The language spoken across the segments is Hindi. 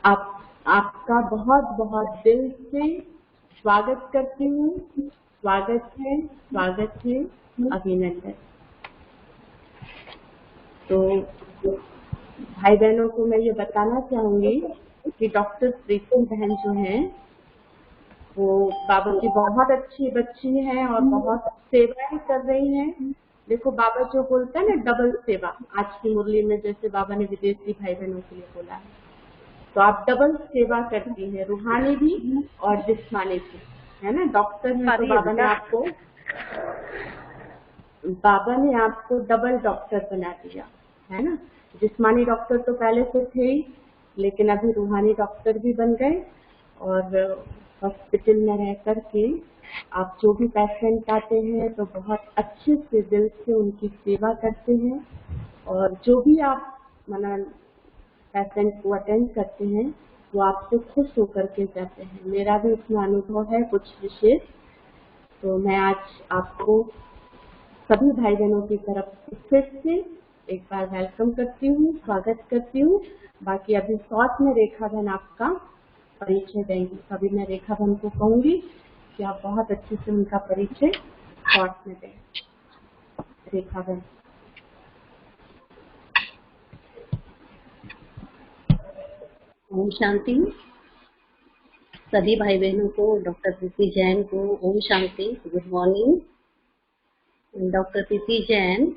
आपका बहुत बहुत दिल से स्वागत करती हूँ। स्वागत है, अभिनंदन। तो भाई बहनों को मैं ये बताना चाहूंगी कि डॉक्टर प्रीति बहन जो हैं वो बाबा की बहुत अच्छी बच्ची हैं और बहुत सेवाएं कर रही हैं। देखो बाबा जो बोलता है ना, डबल सेवा। आज की मुरली में जैसे बाबा ने विदेशी भाई बहनों के लिए बोला है, तो आप डबल सेवा करती हैं, रूहानी भी और जिस्मानी भी, है ना। डॉक्टर हैं तो बाबा ने आपको डबल डॉक्टर बना दिया, है ना। जिस्मानी डॉक्टर तो पहले से थे ही, लेकिन अभी रूहानी डॉक्टर भी बन गए। और हॉस्पिटल में रह करके आप जो भी पेशेंट आते हैं तो बहुत अच्छे से दिल से उनकी सेवा करते हैं। और जो भी आप पेशेंट को अटेंड करते हैं वो आपसे खुश होकर के जाते हैं। मेरा भी उसमें अनुभव है कुछ विशेष। तो मैं आज आपको सभी भाई बहनों की तरफ से फिर से एक बार वेलकम करती हूँ, स्वागत करती हूँ। बाकी अभी शॉर्ट में रेखा बहन आपका परिचय देंगी। अभी मैं रेखा बहन को कहूंगी कि आप बहुत अच्छे से उनका परिचय शॉर्ट में दें। रेखा बहन। ओम शांति। सभी भाई बहनों को, डॉक्टर प्रीति जैन को Om Shanti, good morning. Doctor प्रीति जैन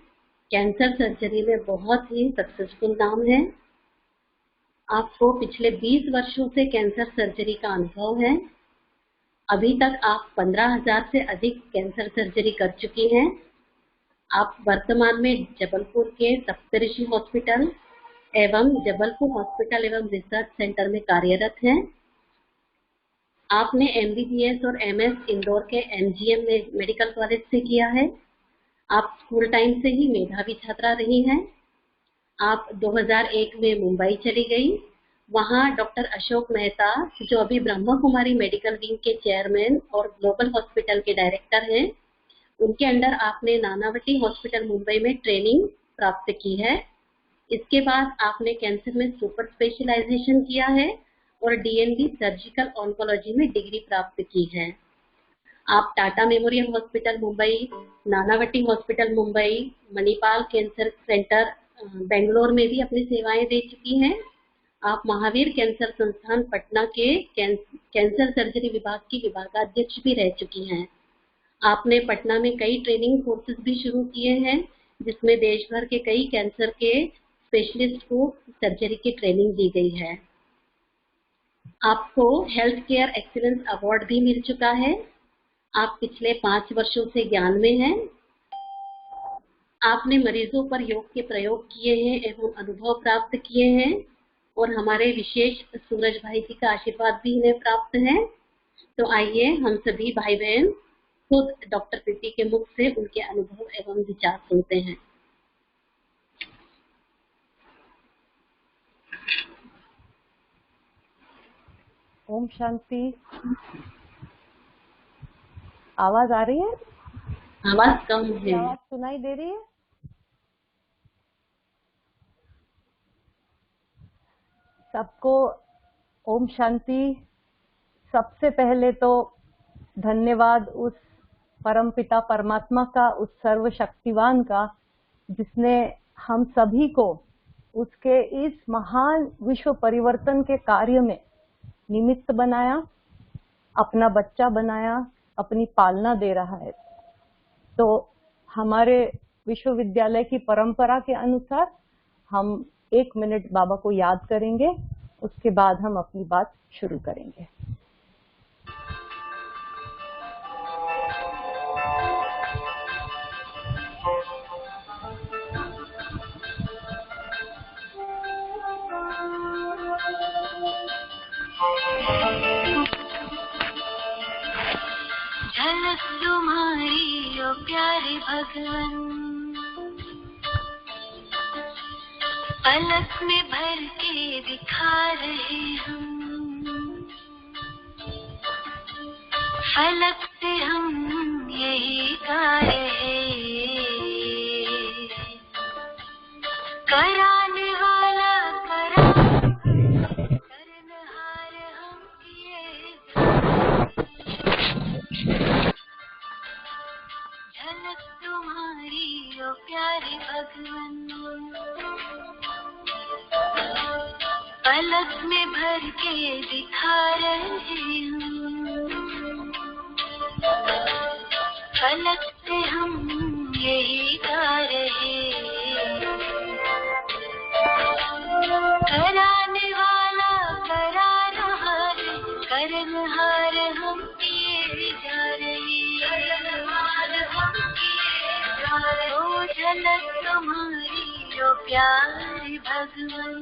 कैंसर सर्जरी में बहुत ही सक्सेसफुल नाम है। आपको पिछले 20 वर्षों से कैंसर सर्जरी का अनुभव है। अभी तक आप 15,000 से अधिक कैंसर सर्जरी कर चुकी हैं। आप वर्तमान में जबलपुर के सप्तऋषि हॉस्पिटल एवं जबलपुर हॉस्पिटल एवं रिसर्च सेंटर में कार्यरत हैं। आपने MBBS और MS इंदौर के MGM में मेडिकल कॉलेज से किया है। आप स्कूल टाइम से ही मेधावी छात्रा रही हैं। आप 2001 में मुंबई चली गई। वहां डॉक्टर अशोक मेहता, जो अभी ब्रह्मा कुमारी मेडिकल विंग के चेयरमैन और ग्लोबल हॉस्पिटल के डायरेक्टर हैं, उनके अंडर आपने नानावटी हॉस्पिटल मुंबई में ट्रेनिंग प्राप्त की है। इसके बाद आपने कैंसर में सुपर स्पेशलाइजेशन किया है और DNB सर्जिकल ऑन्कोलॉजी में डिग्री प्राप्त की है। आप Tata memorial hospital Mumbai, Nanavati hospital Mumbai, Manipal cancer centre Bangalore में भी अपनी सेवाएं दे चुकी हैं। आप महावीर कैंसर संस्थान पटना के कैंसर सर्जरी विभाग की विभागाध्यक्ष भी रह चुकी हैं। आपने पटना में कई ट्रेनिंग कोर्सेज भी शुरू किए हैं, जिसमें देश भर के कई कैंसर के स्पेशलिस्ट को सर्जरी की ट्रेनिंग दी गई है। आपको हेल्थ केयर एक्सीलेंस अवार्ड भी मिल चुका है। आप पिछले 5 वर्षों से ज्ञान में हैं। आपने मरीजों पर योग के प्रयोग किए हैं एवं अनुभव प्राप्त किए हैं और हमारे विशेष सूरज भाई जी का आशीर्वाद भी इन्हें प्राप्त है। तो आइए हम सभी भाई बहन खुद डॉक्टर प्रीति के मुख से उनके अनुभव एवं विचार सुनते हैं। ओम शांति। आवाज आ रही है? आवाज कम है। आवाज सुनाई दे रही है? सबको ओम शांति। सबसे पहले तो धन्यवाद उस परमपिता परमात्मा का, उस सर्वशक्तिवान का, जिसने हम सभी को उसके इस महान विश्व परिवर्तन के कार्य में निमित्त बनाया, अपना बच्चा बनाया, अपनी पालना दे रहा है। तो हमारे विश्वविद्यालय की परंपरा के अनुसार हम 1 मिनट बाबा को याद करेंगे, उसके बाद हम अपनी बात शुरू करेंगे। झलक तुम्हारी ओ प्यारे भगवन, पलक में भर के दिखा रहे हम, फलक से हम यही गा रहे, कराने वाला करा, करने पलक में भर के दिखा रहे हम, पलक से हम यही गा रहे, कराने वाला करा रहा है, करनहार हम किए जा रहे, करनहार हम किए जा रहे। ओ झलक तुम्हारी ओ प्यारे भगवन,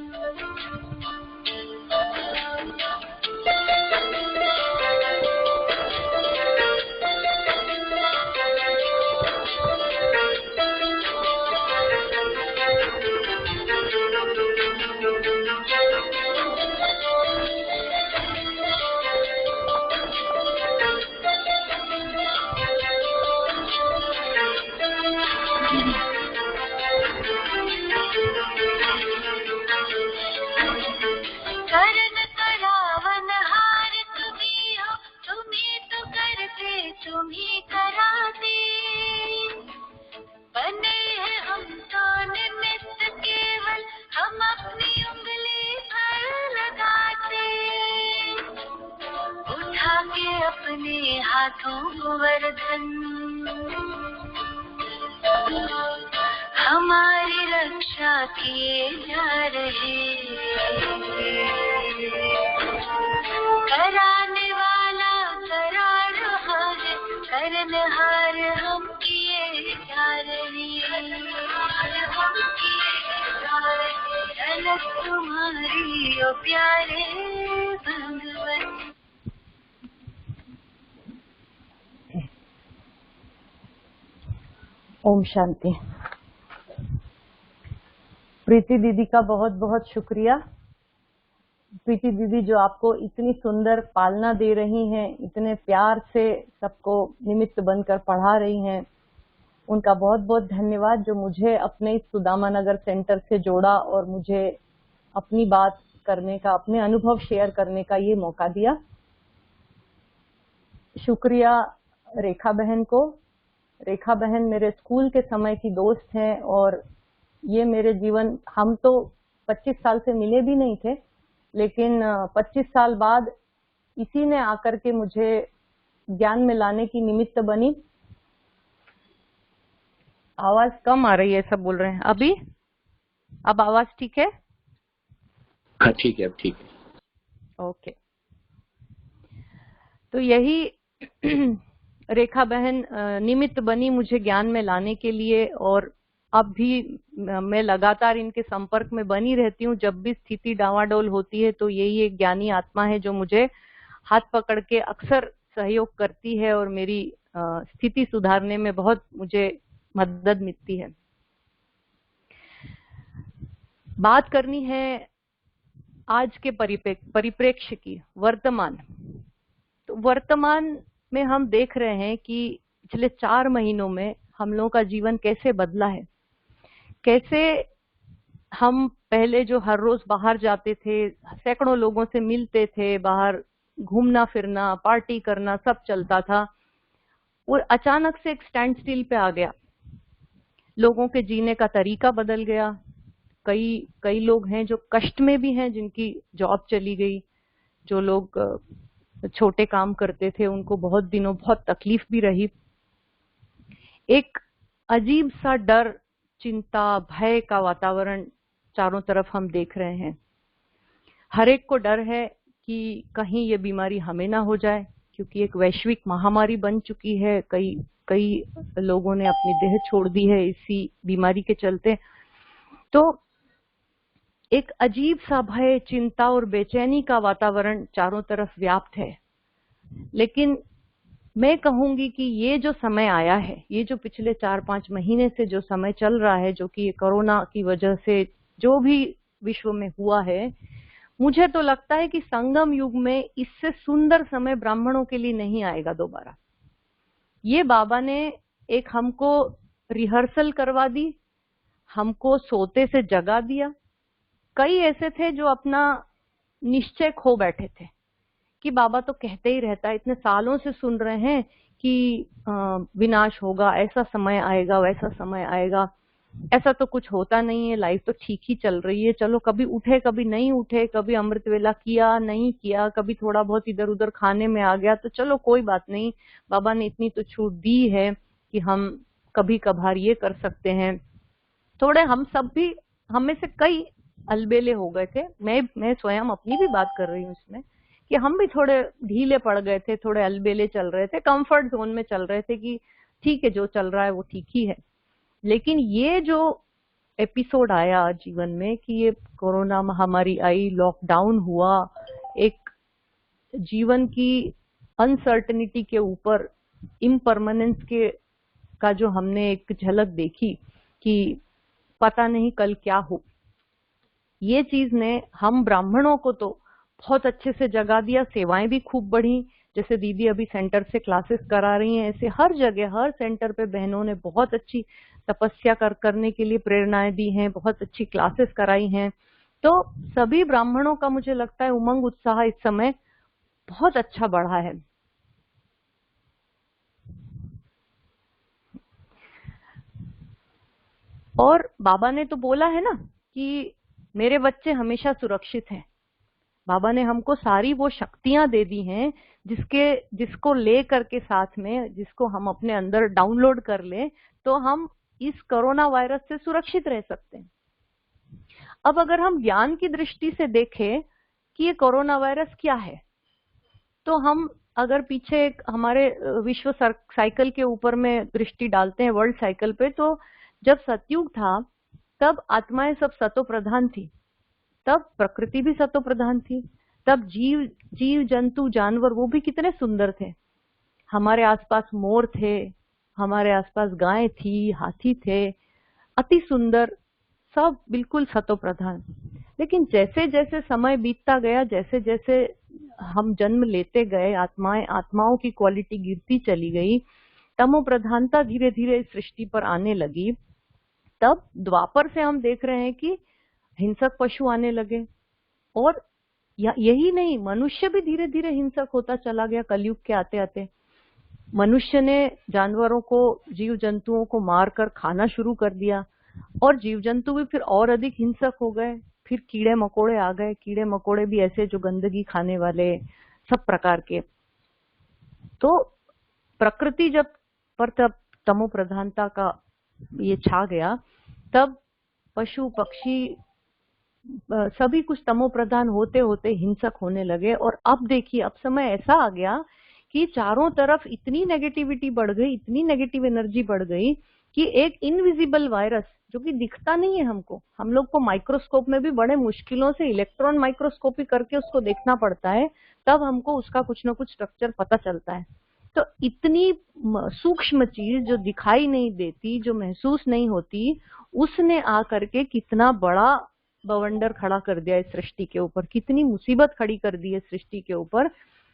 करन करावन हार तुम्ही हो, तुम्ही तो करते तुम्ही कराते, बने हैं हम तो निमित्त केवल, हम अपनी उंगली पर लगाते, उठा के अपने हाथों को वरदान, हमारी रक्षा किए जा रहे, कराने वाला करा रहा है, करनहार हम किए जा रहे, हम किए जा रहे। झलक तुम्हारी ओ प्यारे भगवन। ओम शांति। प्रीति दीदी का बहुत बहुत शुक्रिया। प्रीति दीदी जो आपको इतनी सुंदर पालना दे रही हैं, इतने प्यार से सबको निमित्त बनकर पढ़ा रही हैं, उनका बहुत बहुत धन्यवाद जो मुझे अपने इस सुदामा नगर सेंटर से जोड़ा और मुझे अपनी बात करने का, अपने अनुभव शेयर करने का ये मौका दिया। शुक्रिया रेखा बहन को। रेखा बहन मेरे स्कूल के समय की दोस्त हैं और ये मेरे जीवन, हम तो 25 साल से मिले भी नहीं थे, लेकिन 25 साल बाद इसी ने आकर के मुझे ज्ञान में लाने की निमित्त बनी। आवाज कम आ रही है, सब बोल रहे हैं। अभी अब आवाज ठीक है? हाँ ठीक है, अब ठीक है। ओके, तो यही रेखा बहन निमित्त बनी मुझे ज्ञान में लाने के लिए, और अब भी मैं लगातार इनके संपर्क में बनी रहती हूँ। जब भी स्थिति डावाडोल होती है तो यही एक ज्ञानी आत्मा है जो मुझे हाथ पकड़ के अक्सर सहयोग करती है और मेरी स्थिति सुधारने में बहुत मुझे मदद मिलती है। बात करनी है आज के परिप्रेक्ष्य की, वर्तमान। तो वर्तमान में हम देख रहे हैं कि पिछले 4 महीनों में हम लोगों का जीवन कैसे बदला है। कैसे हम पहले जो हर रोज बाहर जाते थे, सैकड़ों लोगों से मिलते थे, बाहर घूमना फिरना, पार्टी करना सब चलता था, और अचानक से एक स्टैंड स्टिल पे आ गया। लोगों के जीने का तरीका बदल गया। कई लोग हैं जो कष्ट में भी हैं, जिनकी जॉब चली गई। जो लोग छोटे काम करते थे उनको बहुत दिनों बहुत तकलीफ भी रही। एक अजीब सा डर, चिंता, भय का वातावरण चारों तरफ हम देख रहे हैं। हर एक को डर है कि कहीं ये बीमारी हमें ना हो जाए, क्योंकि एक वैश्विक महामारी बन चुकी है। कई लोगों ने अपनी देह छोड़ दी है इसी बीमारी के चलते। तो एक अजीब सा भय, चिंता और बेचैनी का वातावरण चारों तरफ व्याप्त है। लेकिन मैं कहूंगी कि ये जो समय आया है, ये जो पिछले 4-5 महीने से जो समय चल रहा है, जो कि कोरोना की वजह से जो भी विश्व में हुआ है, मुझे तो लगता है कि संगम युग में इससे सुंदर समय ब्राह्मणों के लिए नहीं आएगा दोबारा। ये बाबा ने एक हमको रिहर्सल करवा दी, हमको सोते से जगा दिया। कई ऐसे थे जो अपना निश्चय खो बैठे थे कि बाबा तो कहते ही रहता है, इतने सालों से सुन रहे हैं कि विनाश होगा, ऐसा समय आएगा, वैसा समय आएगा। ऐसा तो कुछ होता नहीं है, लाइफ तो ठीक ही चल रही है, चलो कभी उठे कभी नहीं उठे, कभी अमृत वेला किया नहीं किया, कभी थोड़ा बहुत इधर उधर खाने में आ गया, तो चलो कोई बात नहीं, बाबा ने इतनी तो छूट दी है कि हम कभी कभार ये कर सकते हैं। थोड़े हम सब भी, हम में से कई अलबेले हो गए थे, मैं स्वयं अपनी भी बात कर रही हूँ इसमें, कि हम भी थोड़े ढीले पड़ गए थे, थोड़े अलबेले चल रहे थे, कंफर्ट जोन में चल रहे थे कि ठीक है जो चल रहा है वो ठीक ही है। लेकिन ये जो एपिसोड आया जीवन में कि ये कोरोना महामारी आई, लॉकडाउन हुआ, एक जीवन की अनसर्टेनिटी के ऊपर इम्परमानेंस के का जो हमने एक झलक देखी कि पता नहीं कल क्या हो, ये चीज ने हम ब्राह्मणों को तो बहुत अच्छे से जगा दिया। सेवाएं भी खूब बढ़ी, जैसे दीदी अभी सेंटर से क्लासेस करा रही हैं, ऐसे हर जगह हर सेंटर पे बहनों ने बहुत अच्छी तपस्या करने के लिए प्रेरणाएं दी हैं, बहुत अच्छी क्लासेस कराई हैं। तो सभी ब्राह्मणों का मुझे लगता है उमंग उत्साह इस समय बहुत अच्छा बढ़ा है। और बाबा ने तो बोला है ना कि मेरे बच्चे हमेशा सुरक्षित हैं। बाबा ने हमको सारी वो शक्तियां दे दी हैं जिसको ले करके साथ में, जिसको हम अपने अंदर डाउनलोड कर ले तो हम इस कोरोना वायरस से सुरक्षित रह सकते हैं। अब अगर हम ज्ञान की दृष्टि से देखें कि ये कोरोना वायरस क्या है, तो हम अगर पीछे हमारे विश्व साइकिल के ऊपर में दृष्टि डालते हैं, वर्ल्ड साइकिल पे, तो जब सतयुग था तब आत्माएं सब सतो प्रधान थी, तब प्रकृति भी सतो प्रधान थी, तब जीव जंतु जानवर वो भी कितने सुंदर थे। हमारे आसपास मोर थे, हमारे आसपास गायें थी, हाथी थे, अति सुंदर, सब बिल्कुल सतो प्रधान। लेकिन जैसे जैसे समय बीतता गया, जैसे जैसे हम जन्म लेते गए, आत्माओं की क्वालिटी गिरती चली गई, तमो प्रधानता धीरे धीरे इस सृष्टि पर आने लगी। तब द्वापर से हम देख रहे हैं कि हिंसक पशु आने लगे, और यही नहीं, मनुष्य भी धीरे धीरे हिंसक होता चला गया। कलयुग के आते आते मनुष्य ने जानवरों को, जीव जंतुओं को मारकर खाना शुरू कर दिया, और जीव जंतु भी फिर और अधिक हिंसक हो गए। फिर कीड़े मकोड़े आ गए, कीड़े मकोड़े भी ऐसे जो गंदगी खाने वाले, सब प्रकार के। तो प्रकृति जब तमो प्रधानता का ये छा गया, तब पशु पक्षी सभी कुछ तमो प्रधान होते होते हिंसक होने लगे। और अब देखिए, अब समय ऐसा आ गया कि चारों तरफ इतनी नेगेटिविटी बढ़ गई, इतनी नेगेटिव एनर्जी बढ़ गई कि एक इनविजिबल वायरस जो कि दिखता नहीं है हमको, हम लोग को माइक्रोस्कोप में भी बड़े मुश्किलों से इलेक्ट्रॉन माइक्रोस्कोपी करके उसको देखना पड़ता है, तब हमको उसका कुछ ना कुछ स्ट्रक्चर पता चलता है। तो इतनी सूक्ष्म चीज जो दिखाई नहीं देती, जो महसूस नहीं होती, उसने आकर के कितना बड़ा बवंडर खड़ा कर दिया इस सृष्टि के ऊपर, कितनी मुसीबत खड़ी कर दी है सृष्टि के ऊपर,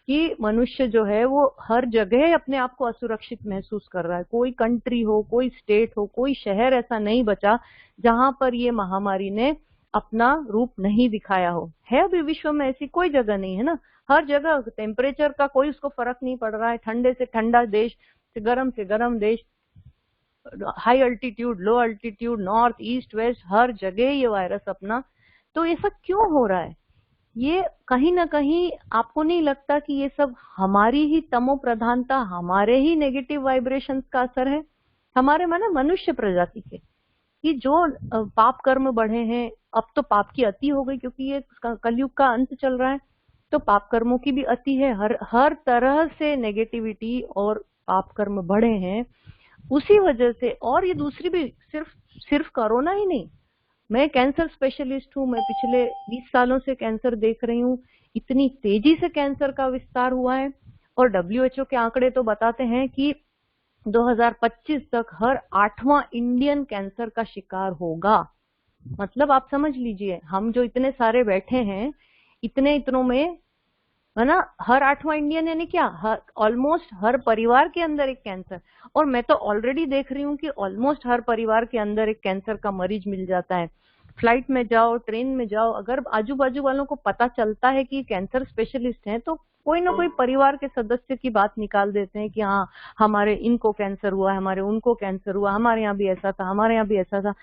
कि मनुष्य जो है वो हर जगह अपने आप को असुरक्षित महसूस कर रहा है। कोई कंट्री हो, कोई स्टेट हो, कोई शहर ऐसा नहीं बचा जहां पर ये महामारी ने अपना रूप नहीं दिखाया हो। है अभी विश्व में ऐसी कोई जगह नहीं है ना, हर जगह टेम्परेचर का कोई उसको फर्क नहीं पड़ रहा है, ठंडे से ठंडा देश से गर्म देश, हाई अल्टीट्यूड, लो अल्टीट्यूड, नॉर्थ ईस्ट वेस्ट, हर जगह ये वायरस अपना। तो ये सब क्यों हो रहा है? ये कहीं ना कहीं आपको नहीं लगता कि ये सब हमारी ही तमो प्रधानता, हमारे ही नेगेटिव वाइब्रेशंस का असर है? हमारे माने मनुष्य प्रजाति के, कि जो पाप कर्म बढ़े हैं, अब तो पाप की अति हो गई क्योंकि ये कलयुग का अंत चल रहा है, तो पाप कर्मों की भी अति है, हर तरह से नेगेटिविटी और पाप कर्म बढ़े हैं उसी वजह से। और ये दूसरी भी, सिर्फ कोरोना ही नहीं, मैं कैंसर स्पेशलिस्ट हूँ, मैं पिछले 20 सालों से कैंसर देख रही हूँ, इतनी तेजी से कैंसर का विस्तार हुआ है। और WHO के आंकड़े तो बताते हैं कि 2025 तक हर 8वां इंडियन कैंसर का शिकार होगा। मतलब आप समझ लीजिए, हम जो इतने सारे बैठे हैं, इतनों में, है ना, हर 8वां इंडियन यानी क्या, ऑलमोस्ट हर परिवार के अंदर एक कैंसर। और मैं तो ऑलरेडी देख रही हूँ कि ऑलमोस्ट हर परिवार के अंदर एक कैंसर का मरीज मिल जाता है। फ्लाइट में जाओ, ट्रेन में जाओ, अगर आजू बाजू वालों को पता चलता है कि कैंसर स्पेशलिस्ट हैं, तो कोई ना कोई परिवार के सदस्य की बात निकाल देते हैं कि हाँ हमारे इनको कैंसर हुआ, हमारे उनको कैंसर हुआ, हमारे यहाँ भी ऐसा था, हमारे यहाँ भी ऐसा था।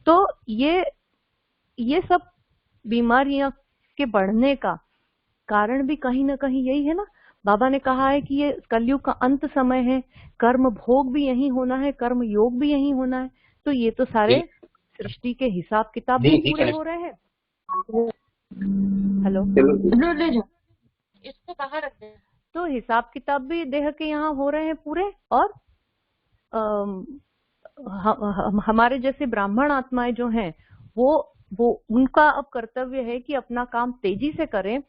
तो ये सब बीमारियां के बढ़ने का कारण भी कहीं ना कहीं यही है ना। बाबा ने कहा है कि ये कलयुग का अंत समय है, कर्म भोग भी यही होना है, कर्म योग भी यही होना है। तो ये तो सारे सृष्टि के हिसाब किताब भी पूरे हो रहे हैं। हेलो, इसको बाहर रख दे। तो हिसाब किताब भी देह के यहाँ हो रहे हैं पूरे। और हमारे जैसे ब्राह्मण आत्माएं जो हैं वो उनका अब कर्तव्य है कि अपना काम तेजी से करें।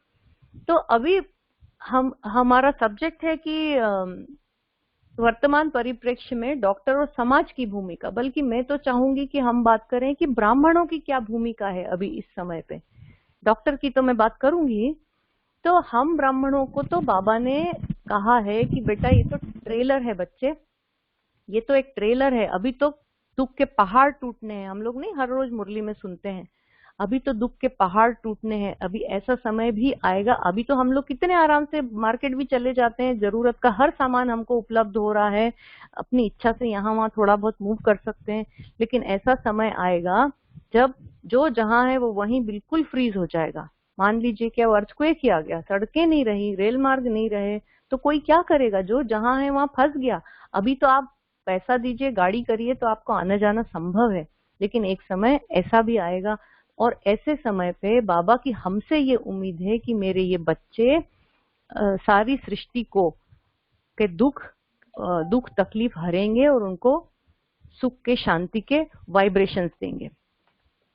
तो अभी हमारा सब्जेक्ट है कि वर्तमान परिप्रेक्ष्य में डॉक्टर और समाज की भूमिका, बल्कि मैं तो चाहूंगी कि हम बात करें कि ब्राह्मणों की क्या भूमिका है अभी इस समय पे। डॉक्टर की तो मैं बात करूंगी। तो हम ब्राह्मणों को तो बाबा ने कहा है कि बेटा ये तो ट्रेलर है बच्चे, ये तो एक ट्रेलर है। अभी तो दुख के पहाड़ टूटने हैं। हम लोग नहीं हर रोज मुरली में सुनते हैं, अभी तो दुख के पहाड़ टूटने हैं, अभी ऐसा समय भी आएगा। अभी तो हम लोग कितने आराम से मार्केट भी चले जाते हैं, जरूरत का हर सामान हमको उपलब्ध हो रहा है, अपनी इच्छा से यहाँ वहां थोड़ा बहुत मूव कर सकते हैं। लेकिन ऐसा समय आएगा जब जो जहां है वो वहीं बिल्कुल फ्रीज हो जाएगा। मान लीजिए क्या अर्थक्वेक ही आ गया, सड़कें नहीं रही, रेल मार्ग नहीं रहे, तो कोई क्या करेगा? जो जहां है वहां फंस गया। अभी तो आप पैसा दीजिए, गाड़ी करिए तो आपको आना जाना संभव है, लेकिन एक समय ऐसा भी आएगा। और ऐसे समय पे बाबा की हमसे ये उम्मीद है कि मेरे ये बच्चे सारी सृष्टि को के दुख तकलीफ हरेंगे और उनको सुख के, शांति के वाइब्रेशंस देंगे।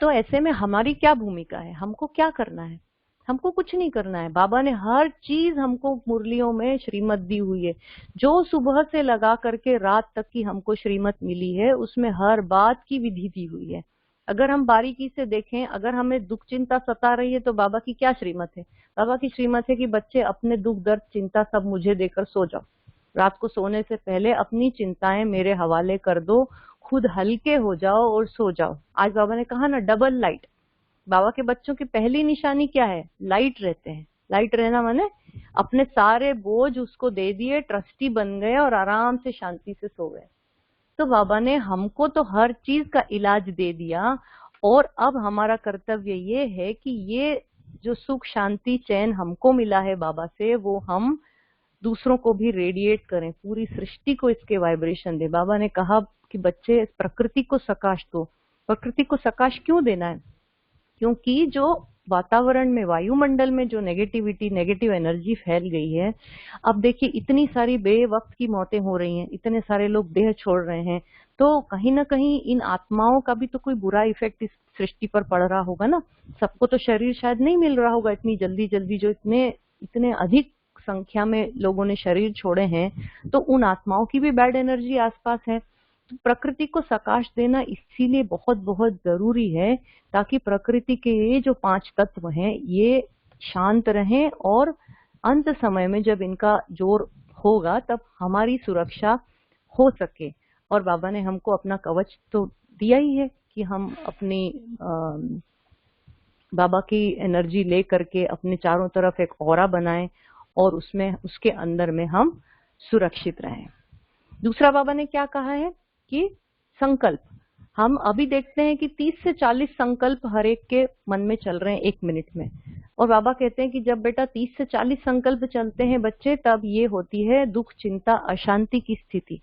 तो ऐसे में हमारी क्या भूमिका है? हमको क्या करना है? हमको कुछ नहीं करना है। बाबा ने हर चीज हमको मुरलियों में श्रीमत दी हुई है। जो सुबह से लगा करके रात तक की हमको श्रीमत मिली है, उसमें हर बात की विधि दी हुई है। अगर हम बारीकी से देखें, अगर हमें दुख चिंता सता रही है तो बाबा की क्या श्रीमत है? बाबा की श्रीमत है कि बच्चे अपने दुख दर्द चिंता सब मुझे देकर सो जाओ। रात को सोने से पहले अपनी चिंताएं मेरे हवाले कर दो, खुद हल्के हो जाओ और सो जाओ। आज बाबा ने कहा ना, डबल लाइट। बाबा के बच्चों की पहली निशानी क्या है? लाइट रहते हैं। लाइट रहना माने अपने सारे बोझ उसको दे दिए, ट्रस्टी बन गए और आराम से शांति से सो गए। तो बाबा ने हमको तो हर चीज का इलाज दे दिया, और अब हमारा कर्तव्य ये है कि ये जो सुख शांति चैन हमको मिला है बाबा से, वो हम दूसरों को भी रेडिएट करें, पूरी सृष्टि को इसके वाइब्रेशन दे। बाबा ने कहा कि बच्चे प्रकृति को सकाश दो। प्रकृति को सकाश क्यों देना है? क्योंकि जो वातावरण में, वायुमंडल में जो नेगेटिविटी, नेगेटिव एनर्जी फैल गई है, अब देखिए इतनी सारी बेवक्त की मौतें हो रही हैं, इतने सारे लोग देह छोड़ रहे हैं, तो कहीं ना कहीं इन आत्माओं का भी तो कोई बुरा इफेक्ट इस सृष्टि पर पड़ रहा होगा ना। सबको तो शरीर शायद नहीं मिल रहा होगा इतनी जल्दी जल्दी, जो इतने अधिक संख्या में लोगों ने शरीर छोड़े हैं, तो उन आत्माओं की भी बैड एनर्जी आसपास है। तो प्रकृति को सकाश देना इसीलिए बहुत बहुत जरूरी है, ताकि प्रकृति के ये जो 5 तत्व हैं ये शांत रहें, और अंत समय में जब इनका जोर होगा तब हमारी सुरक्षा हो सके। और बाबा ने हमको अपना कवच तो दिया ही है कि हम अपनी बाबा की एनर्जी ले करके अपने चारों तरफ एक ऑरा बनाएं, और उसमें, उसके अंदर में हम सुरक्षित रहें। दूसरा बाबा ने क्या कहा है कि संकल्प। हम अभी देखते हैं कि 30 से 40 संकल्प हर एक के मन में चल रहे हैं 1 मिनट में। और बाबा कहते हैं कि जब बेटा 30 से 40 संकल्प चलते हैं बच्चे, तब ये होती है दुख, चिंता, अशांति की स्थिति।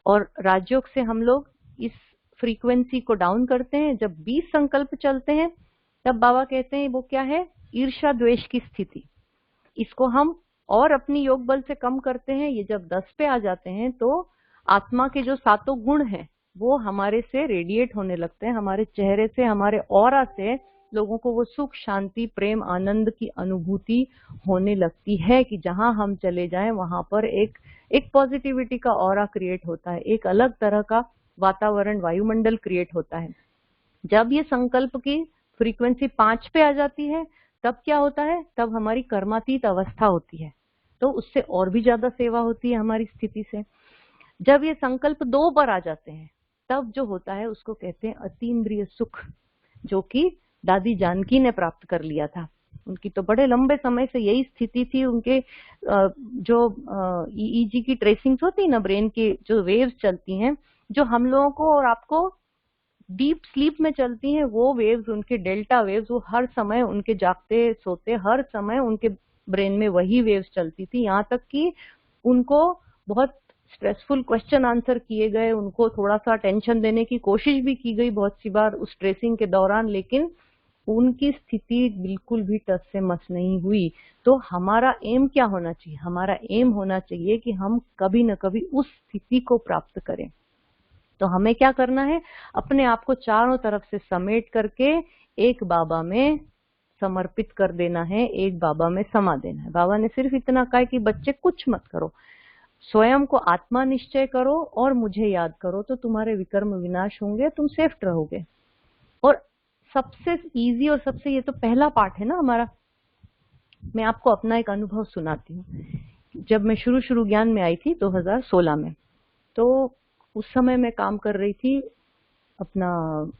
और राजयोग से हम लोग इस फ्रीक्वेंसी को डाउन करते हैं। जब 20 संकल्प चलते हैं तब बाबा कहते हैं वो क्या है? ईर्ष्या द्वेष की स्थिति। इसको हम और अपनी योग बल से कम करते हैं। ये जब 10 पे आ जाते हैं तो आत्मा के जो 7 गुण हैं वो हमारे से रेडिएट होने लगते हैं, हमारे चेहरे से, हमारे ऑरा से लोगों को वो सुख, शांति, प्रेम, आनंद की अनुभूति होने लगती है कि जहां हम चले जाएं वहां पर एक पॉजिटिविटी का ऑरा क्रिएट होता है, एक अलग तरह का वातावरण, वायुमंडल क्रिएट होता है। जब ये संकल्प की फ्रीक्वेंसी 5 पे आ जाती है तब क्या होता है? तब हमारी कर्मातीत अवस्था होती है, तो उससे और भी ज्यादा सेवा होती है हमारी स्थिति से। जब ये संकल्प 2 पर आ जाते हैं तब जो होता है उसको कहते हैं अतीन्द्रिय सुख, जो कि दादी जानकी ने प्राप्त कर लिया था। उनकी तो बड़े लंबे समय से यही स्थिति थी। उनके जो ईईजी की ट्रेसिंग्स होती है ना, ब्रेन की जो वेव्स चलती हैं, जो हम लोगों को और आपको डीप स्लीप में चलती हैं, वो वेव्स, उनके डेल्टा वेव्स, वो हर समय उनके जागते सोते हर समय उनके ब्रेन में वही वेव्स चलती थी। यहाँ तक कि उनको बहुत स्ट्रेसफुल क्वेश्चन आंसर किए गए, उनको थोड़ा सा टेंशन देने की कोशिश भी की गई बहुत सी बार उस ट्रेसिंग के दौरान, लेकिन उनकी स्थिति बिल्कुल भी टस से मस नहीं हुई। तो हमारा एम क्या होना चाहिए? हमारा एम होना चाहिए कि हम कभी न कभी उस स्थिति को प्राप्त करें। तो हमें क्या करना है? अपने आप को चारों तरफ से समेट करके एक बाबा में समर्पित कर देना है, एक बाबा में समा देना है। बाबा ने सिर्फ इतना कहा है कि बच्चे कुछ मत करो, स्वयं को आत्मा निश्चय करो और मुझे याद करो, तो तुम्हारे विकर्म विनाश होंगे, तुम सेफ रहोगे। और सबसे इजी और सबसे, ये तो पहला पार्ट है ना हमारा। मैं आपको अपना एक अनुभव सुनाती हूँ। जब मैं शुरू ज्ञान में आई थी 2016 में, तो उस समय मैं काम कर रही थी अपना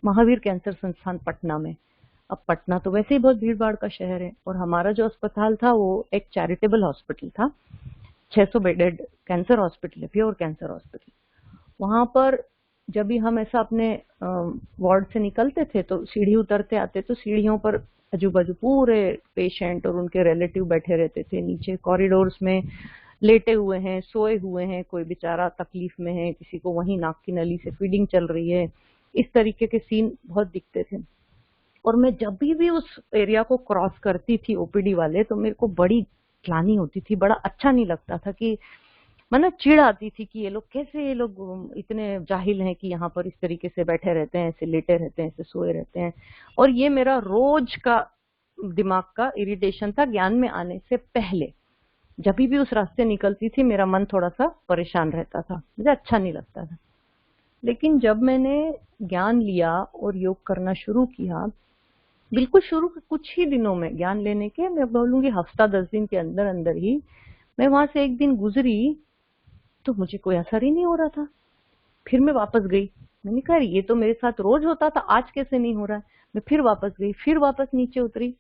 महावीर कैंसर संस्थान पटना में। अब पटना तो वैसे ही बहुत भीड़ भाड़ का शहर है, और हमारा जो अस्पताल था वो एक चैरिटेबल हॉस्पिटल था, 600 बेडेड कैंसर हॉस्पिटल है, प्योर कैंसर हॉस्पिटल। वहां पर जब भी हम ऐसा अपने वार्ड से निकलते थे तो सीढ़ी उतरते आते, तो सीढ़ियों पर आजू बाजू पूरे पेशेंट और उनके रिलेटिव बैठे रहते थे। नीचे कॉरिडोर्स में लेटे हुए हैं, सोए हुए हैं, कोई बेचारा तकलीफ में है, किसी को वहीं नाक की नली से फीडिंग चल रही है। इस तरीके के सीन बहुत दिखते थे। और मैं जब भी उस एरिया को क्रॉस करती थी ओपीडी वाले, तो मेरे को बड़ी ग्लानि होती थी, बड़ा अच्छा नहीं लगता था, कि मतलब चिढ़ आती थी कि ये लोग इतने जाहिल हैं कि यहाँ पर इस तरीके से बैठे रहते हैं, ऐसे लेटे रहते हैं, ऐसे सोए रहते हैं। और ये मेरा रोज का दिमाग का इरिटेशन था ज्ञान में आने से पहले। जब भी उस रास्ते निकलती थी मेरा मन थोड़ा सा परेशान रहता था, मुझे अच्छा नहीं लगता था। लेकिन जब मैंने ज्ञान लिया और योग करना शुरू किया, बिल्कुल शुरू के कुछ ही दिनों में, ज्ञान लेने के मैं बोलूंगी हफ्ता 10 दिन के अंदर अंदर ही, मैं वहां से एक दिन गुजरी तो मुझे कोई असर ही नहीं हो रहा था। फिर मैं वापस गई, मैंने कहा ये तो मेरे साथ रोज होता था, आज कैसे नहीं हो रहा है। मैं फिर वापस गई, फिर वापस नीचे उतरी।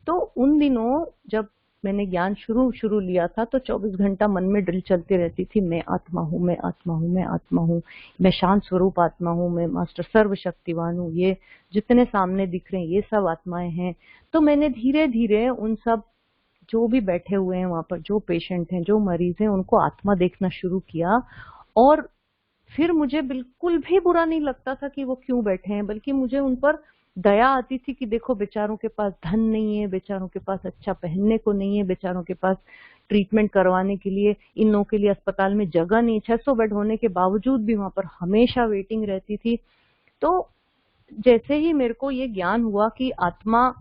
तो उन दिनों जब मैंने ज्ञान शुरू लिया था, तो 24 घंटा मन में ड्रिल चलती रहती थी, मैं आत्मा हूँ, मैं आत्मा हूँ, मैं आत्मा हूँ, मैं शांत स्वरूप आत्मा हूँ, मैं मास्टर सर्वशक्तिवान हूँ, ये जितने सामने दिख रहे हैं ये सब आत्माएं हैं। तो मैंने धीरे धीरे उन सब जो भी बैठे हुए हैं वहां पर, जो पेशेंट हैं, जो मरीज हैं, उनको आत्मा देखना शुरू किया। और फिर मुझे बिल्कुल भी बुरा नहीं लगता था कि वो क्यों बैठे हैं, बल्कि मुझे उन पर दया आती थी कि देखो बेचारों के पास धन नहीं है, बेचारों के पास अच्छा पहनने को नहीं है, बेचारों के पास ट्रीटमेंट करवाने के लिए इन लोगों के लिए अस्पताल में जगह नहीं, 600 बेड होने के बावजूद भी वहां पर हमेशा वेटिंग रहती थी। तो जैसे ही मेरे को ये ज्ञान हुआ कि आत्मा,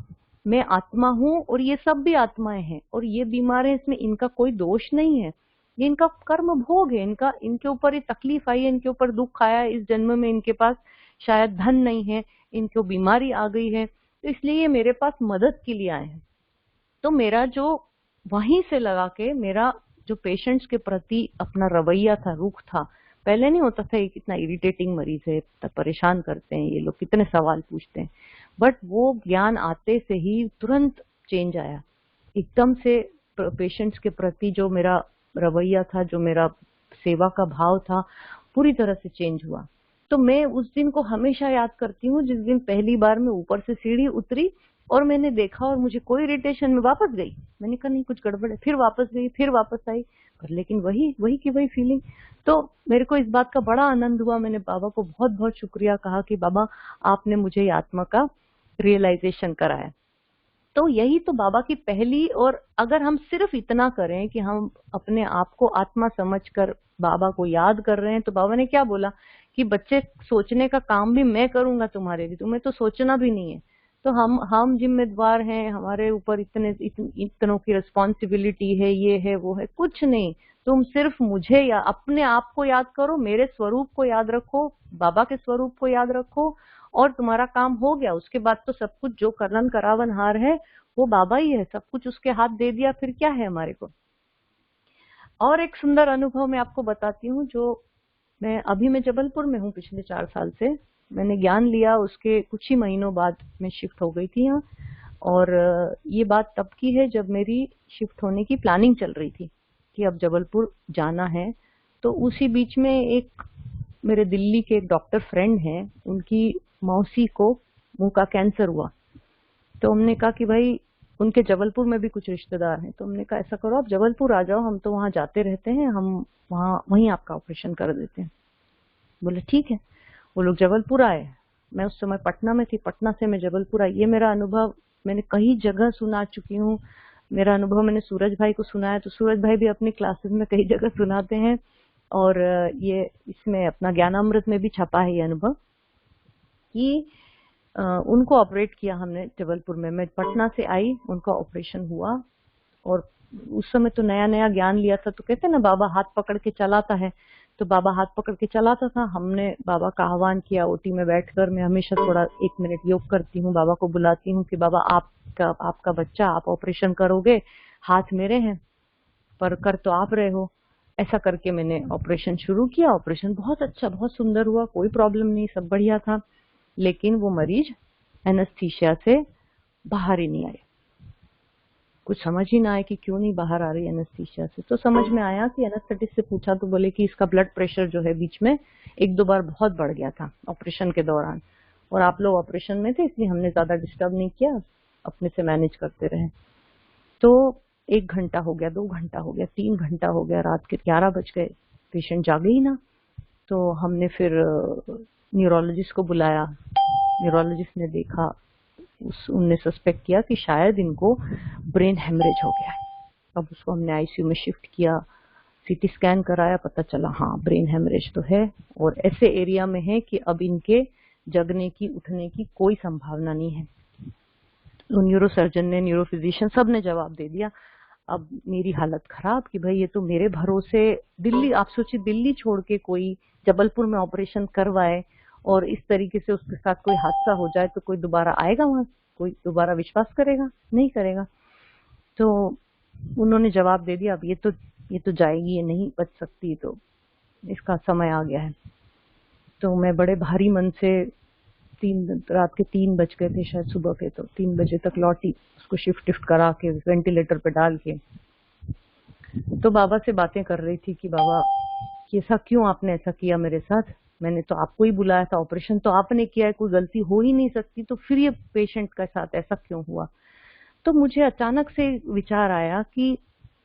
मैं आत्मा हूँ और ये सब भी आत्माएं हैं, और ये बीमार है, इसमें इनका कोई दोष नहीं है, ये इनका कर्म भोग है, इनके ऊपर ये तकलीफ आई है, इनके ऊपर दुख आया है, इस जन्म में इनके पास शायद धन नहीं है, इनको बीमारी आ गई है, तो इसलिए ये मेरे पास मदद के लिए आए हैं। तो मेरा जो वहीं से लगा के मेरा जो पेशेंट्स के प्रति अपना रवैया था, रुख था, पहले नहीं होता था ये कितना इरिटेटिंग मरीज है, परेशान करते हैं ये लोग, कितने सवाल पूछते हैं, बट वो ज्ञान आते से ही तुरंत चेंज आया। एकदम से पेशेंट्स के प्रति जो मेरा रवैया था, जो मेरा सेवा का भाव था, पूरी तरह से चेंज हुआ। तो मैं उस दिन को हमेशा याद करती हूँ जिस दिन पहली बार मैं ऊपर से सीढ़ी उतरी और मैंने देखा और मुझे कोई इरिटेशन, में वापस गई, मैंने कहा नहीं कुछ गड़बड़ है, फिर वापस गई, फिर वापस आई, पर लेकिन वही की वही फीलिंग। तो मेरे को इस बात का बड़ा आनंद हुआ। मैंने बाबा को बहुत बहुत शुक्रिया कहा कि बाबा आपने मुझे आत्मा का रियलाइजेशन कराया। तो यही तो बाबा की पहली, और अगर हम सिर्फ इतना करें कि हम अपने आप को आत्मा समझकर बाबा को याद कर रहे हैं, तो बाबा ने क्या बोला कि बच्चे सोचने का काम भी मैं करूंगा तुम्हारे लिए, तुम्हें तो सोचना भी नहीं है। तो हम जिम्मेदार हैं, हमारे ऊपर इतनों की रिस्पॉन्सिबिलिटी है, ये है वो है, कुछ नहीं, तुम सिर्फ मुझे या अपने आप को याद करो, मेरे स्वरूप को याद रखो, बाबा के स्वरूप को याद रखो, और तुम्हारा काम हो गया। उसके बाद तो सब कुछ जो करन करावन हार है वो बाबा ही है, सब कुछ उसके हाथ दे दिया, फिर क्या है हमारे को। और एक सुंदर अनुभव मैं आपको बताती हूँ, जो मैं जबलपुर में हूँ पिछले 4 साल से। मैंने ज्ञान लिया, उसके कुछ ही महीनों बाद मैं शिफ्ट हो गई थी यहाँ, और ये बात तब की है जब मेरी शिफ्ट होने की प्लानिंग चल रही थी कि अब जबलपुर जाना है। तो उसी बीच में एक मेरे दिल्ली के एक डॉक्टर फ्रेंड हैं, उनकी मौसी को मुंह का कैंसर हुआ। तो हमने कहा कि भाई उनके जबलपुर में भी कुछ रिश्तेदार हैं, तो हमने कहा ऐसा करो आप जबलपुर आ जाओ, हम तो वहां जाते रहते हैं, हम वहीं आपका ऑपरेशन कर देते हैं। बोले ठीक है। वो लोग जबलपुर आए। मैं उस समय पटना में थी, पटना से मैं जबलपुर आई। ये मेरा अनुभव मैंने कई जगह सुना चुकी हूँ। मेरा अनुभव मैंने सूरज भाई को सुनाया, तो सूरज भाई भी अपनी क्लासेस में कई जगह सुनाते हैं, और ये इसमें अपना ज्ञानामृत में भी छपा है ये अनुभव कि उनको ऑपरेट किया हमने जबलपुर में। मैं पटना से आई, उनका ऑपरेशन हुआ, और उस समय तो नया नया ज्ञान लिया था। तो कहते हैं ना बाबा हाथ पकड़ के चलाता है, तो बाबा हाथ पकड़ के चलाता था। हमने बाबा का आह्वान किया ओटी में बैठकर। मैं हमेशा थोड़ा 1 मिनट योग करती हूँ, बाबा को बुलाती हूँ कि बाबा आपका बच्चा, आप ऑपरेशन करोगे, हाथ मेरे हैं पर कर तो आप रहे हो। ऐसा करके मैंने ऑपरेशन शुरू किया। ऑपरेशन बहुत अच्छा, बहुत सुंदर हुआ, कोई प्रॉब्लम नहीं, सब बढ़िया था। लेकिन वो मरीज एनेस्थीसिया से बाहर ही नहीं आए। कुछ समझ ही ना आए कि क्यों नहीं बाहर आ रही एनेस्थीसिया से। तो समझ में आया कि एनेस्थेटिस्ट से पूछा तो बोले कि इसका ब्लड प्रेशर जो है बीच में 1-2 बार बहुत बढ़ गया था ऑपरेशन के दौरान, और आप लोग ऑपरेशन में थे इसलिए हमने ज्यादा डिस्टर्ब नहीं किया, अपने से मैनेज करते रहे। तो 1 घंटा हो गया, 2 घंटा हो गया, 3 घंटा हो गया, रात के 11 बज गए, पेशेंट जागे ही ना। तो हमने फिर न्यूरोलॉजिस्ट को बुलाया। न्यूरोलॉजिस्ट ने देखा, उनने सस्पेक्ट किया कि शायद इनको ब्रेन हेमरेज हो गया है। अब उसको हमने आईसीयू में शिफ्ट किया, सीटी स्कैन कराया, पता चला हाँ ब्रेन हेमरेज तो है, और ऐसे एरिया में है कि अब इनके जगने की, उठने की कोई संभावना नहीं है। तो न्यूरोसर्जन ने, न्यूरोफिजिशियन सब ने जवाब दे दिया। अब मेरी हालत खराब कि भाई ये तो मेरे भरोसे दिल्ली, आप सोचिए दिल्ली छोड़ के कोई जबलपुर में ऑपरेशन करवाए और इस तरीके से उसके साथ कोई हादसा हो जाए तो कोई दोबारा आएगा वहां? कोई दोबारा विश्वास करेगा? नहीं करेगा। तो उन्होंने जवाब दे दिया अब ये तो जाएगी, ये नहीं बच सकती, तो इसका समय आ गया है। तो मैं बड़े भारी मन से रात के 3 बज गए थे शायद सुबह के, तो 3 बजे तक लौटी, उसको शिफ्ट करा के वेंटिलेटर पे डाल के। तो बाबा से बातें कर रही थी कि बाबा ऐसा क्यों आपने ऐसा किया मेरे साथ, मैंने तो आपको ही बुलाया था, ऑपरेशन तो आपने किया है, कोई गलती हो ही नहीं सकती, तो फिर ये पेशेंट के साथ ऐसा क्यों हुआ? तो मुझे अचानक से विचार आया कि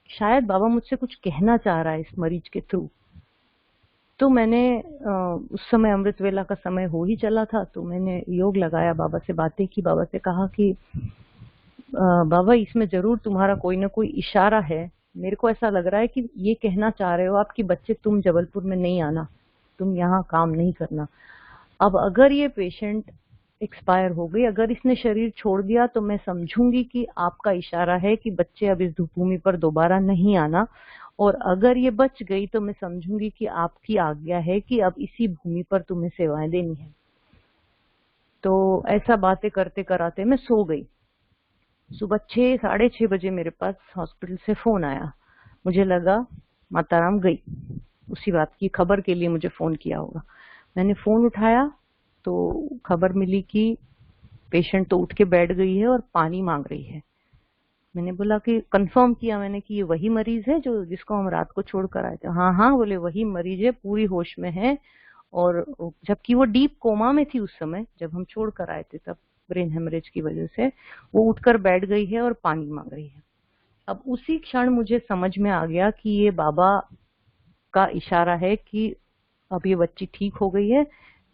शायद बाबा मुझसे कुछ कहना चाह रहा है इस मरीज के थ्रू। तो मैंने उस समय अमृत वेला का समय हो ही चला था, तो मैंने योग लगाया, बाबा से बातें की, बाबा से कहा कि बाबा इसमें जरूर तुम्हारा कोई ना कोई इशारा है, मेरे को ऐसा लग रहा है कि ये कहना चाह रहे हो आप कि बच्चे तुम जबलपुर में नहीं आना, तुम यहाँ काम नहीं करना। अब अगर ये पेशेंट एक्सपायर हो गई, अगर इसने शरीर छोड़ दिया, तो मैं समझूंगी कि आपका इशारा है कि बच्चे अब इस भूमि पर दोबारा नहीं आना, और अगर ये बच गई तो मैं समझूंगी कि आपकी आज्ञा है कि अब इसी भूमि पर तुम्हें सेवाएं देनी है। तो ऐसा बातें करते कराते मैं सो गई। सुबह 6-6:30 बजे मेरे पास हॉस्पिटल से फोन आया। मुझे लगा माताराम गई, उसी बात की खबर के लिए मुझे फोन किया होगा। मैंने फोन उठाया तो खबर मिली कि पेशेंट तो उठ के बैठ गई है और पानी मांग रही है। मैंने बोला कि कंफर्म किया मैंने कि ये वही मरीज है जो जिसको हम रात को छोड़कर आए थे? हाँ, बोले वही मरीज है, पूरी होश में है, और जबकि वो डीप कोमा में थी उस समय जब हम छोड़कर आए थे, तब ब्रेन हेमरेज की वजह से वो उठकर बैठ गई है और पानी मांग रही है। अब उसी क्षण मुझे समझ में आ गया कि ये बाबा का इशारा है कि अब ये बच्ची ठीक हो गई है,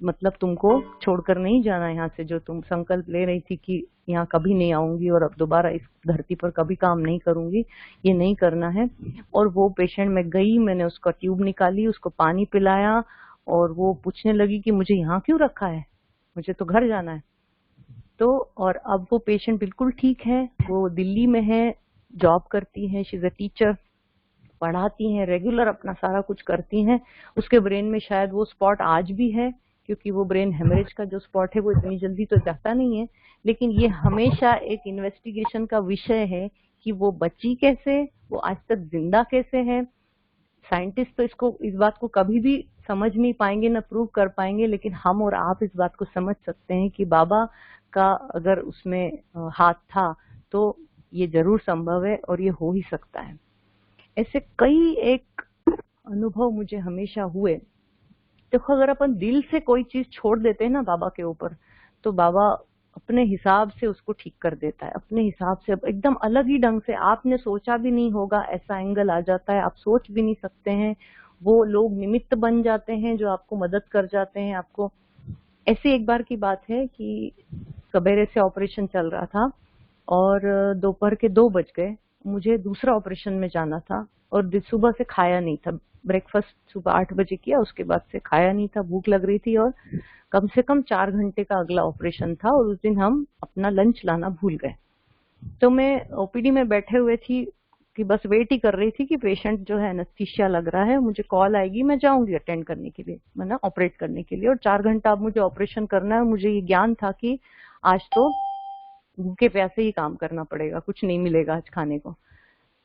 मतलब तुमको छोड़कर नहीं जाना यहाँ से, जो तुम संकल्प ले रही थी कि यहाँ कभी नहीं आऊंगी और अब दोबारा इस धरती पर कभी काम नहीं करूंगी, ये नहीं करना है। और वो पेशेंट में गई, मैंने उसका ट्यूब निकाली, उसको पानी पिलाया, और वो पूछने लगी कि मुझे यहाँ क्यों रखा है, मुझे तो घर जाना है। तो और अब वो पेशेंट बिल्कुल ठीक है, वो दिल्ली में है, जॉब करती है, शी इज अ टीचर, पढ़ाती हैं, रेगुलर अपना सारा कुछ करती हैं। उसके ब्रेन में शायद वो स्पॉट आज भी है, क्योंकि वो ब्रेन हेमरेज का जो स्पॉट है वो इतनी जल्दी तो जाता नहीं है, लेकिन ये हमेशा एक इन्वेस्टिगेशन का विषय है कि वो बची कैसे, वो आज तक जिंदा कैसे है। साइंटिस्ट तो इस बात को कभी भी समझ नहीं पाएंगे, ना प्रूव कर पाएंगे, लेकिन हम और आप इस बात को समझ सकते हैं कि बाबा का अगर उसमें हाथ था तो ये जरूर संभव है और ये हो ही सकता है। ऐसे कई एक अनुभव मुझे हमेशा हुए। देखो, अगर अपन दिल से कोई चीज छोड़ देते हैं ना बाबा के ऊपर, तो बाबा अपने हिसाब से उसको ठीक कर देता है, अपने हिसाब से एकदम अलग ही ढंग से। आपने सोचा भी नहीं होगा ऐसा एंगल आ जाता है, आप सोच भी नहीं सकते हैं। वो लोग निमित्त बन जाते हैं जो आपको मदद कर जाते हैं आपको। ऐसी एक बार की बात है कि सवेरे से ऑपरेशन चल रहा था और दोपहर के 2 बज गए, मुझे दूसरा ऑपरेशन में जाना था और सुबह से खाया नहीं था। ब्रेकफास्ट सुबह 8 बजे किया, उसके बाद से खाया नहीं था, भूख लग रही थी और कम से कम 4 घंटे का अगला ऑपरेशन था और उस दिन हम अपना लंच लाना भूल गए। तो मैं ओपीडी में बैठे हुए थी कि बस वेट ही कर रही थी कि पेशेंट जो है एनेस्थीसिया लग रहा है, मुझे कॉल आएगी, मैं जाऊंगी अटेंड करने के लिए, मतलब ऑपरेट करने के लिए। और 4 घंटा अब मुझे ऑपरेशन करना है। मुझे ये ज्ञान था कि आज तो भूखे प्यासे ही काम करना पड़ेगा, कुछ नहीं मिलेगा आज खाने को।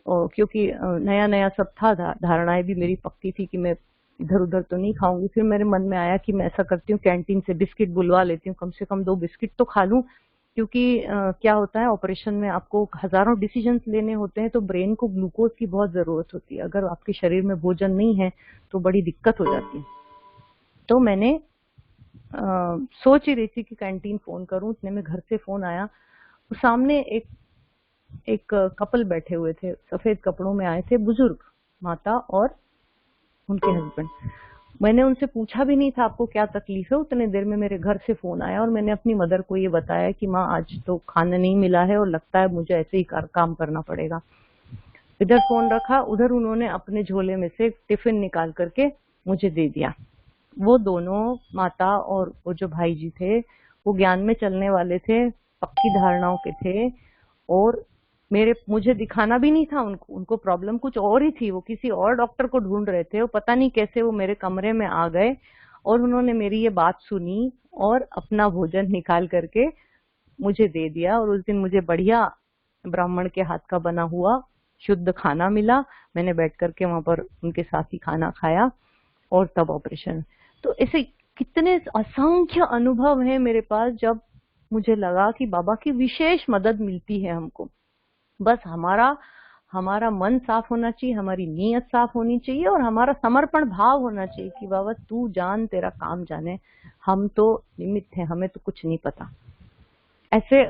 और क्योंकि नया नया सब था, धारणाएं भी मेरी पक्की थी कि मैं इधर उधर तो नहीं खाऊंगी। फिर मेरे मन में आया कि मैं ऐसा करती हूँ, कैंटीन से बिस्किट बुलवा लेती हूँ, कम से कम 2 बिस्किट तो खा लूं। क्योंकि क्या होता है, ऑपरेशन में आपको हजारों डिसीजंस लेने होते हैं, तो ब्रेन को ग्लूकोज की बहुत जरूरत होती है। अगर आपके शरीर में भोजन नहीं है तो बड़ी दिक्कत हो जाती है। तो मैंने सोच ही रही थी कि कैंटीन फोन करूं, इतने में घर से फोन आया। तो सामने एक कपल बैठे हुए थे, सफेद कपड़ों में आए थे, बुजुर्ग माता और उनके हस्बैंड। मैंने उनसे पूछा भी नहीं था आपको क्या तकलीफ है, उतने देर में मेरे घर से फोन आया और मैंने अपनी मदर को ये बताया कि माँ आज तो खाना नहीं मिला है और लगता है मुझे ऐसे ही काम करना पड़ेगा। इधर फोन रखा, उधर उन्होंने अपने झोले में से टिफिन निकाल करके मुझे दे दिया। वो दोनों माता और वो जो भाई जी थे, वो ज्ञान में चलने वाले थे, पक्की धारणाओं के थे और मुझे दिखाना भी नहीं था उनको प्रॉब्लम कुछ और ही थी। वो किसी और डॉक्टर को ढूंढ रहे थे। वो पता नहीं कैसे वो मेरे कमरे में आ गए और उन्होंने मेरी ये बात सुनी और अपना भोजन निकाल करके मुझे दे दिया। और उस दिन मुझे बढ़िया ब्राह्मण के हाथ का बना हुआ शुद्ध खाना मिला। मैंने बैठ करके वहां पर उनके साथ ही खाना खाया और तब ऑपरेशन। तो ऐसे कितने असंख्य अनुभव हैं मेरे पास जब मुझे लगा कि बाबा की विशेष मदद मिलती है हमको। बस हमारा मन साफ होना चाहिए, हमारी नीयत साफ होनी चाहिए और हमारा समर्पण भाव होना चाहिए कि बाबा तू जान, तेरा काम जाने, हम तो निमित्त हैं, हमें तो कुछ नहीं पता। ऐसे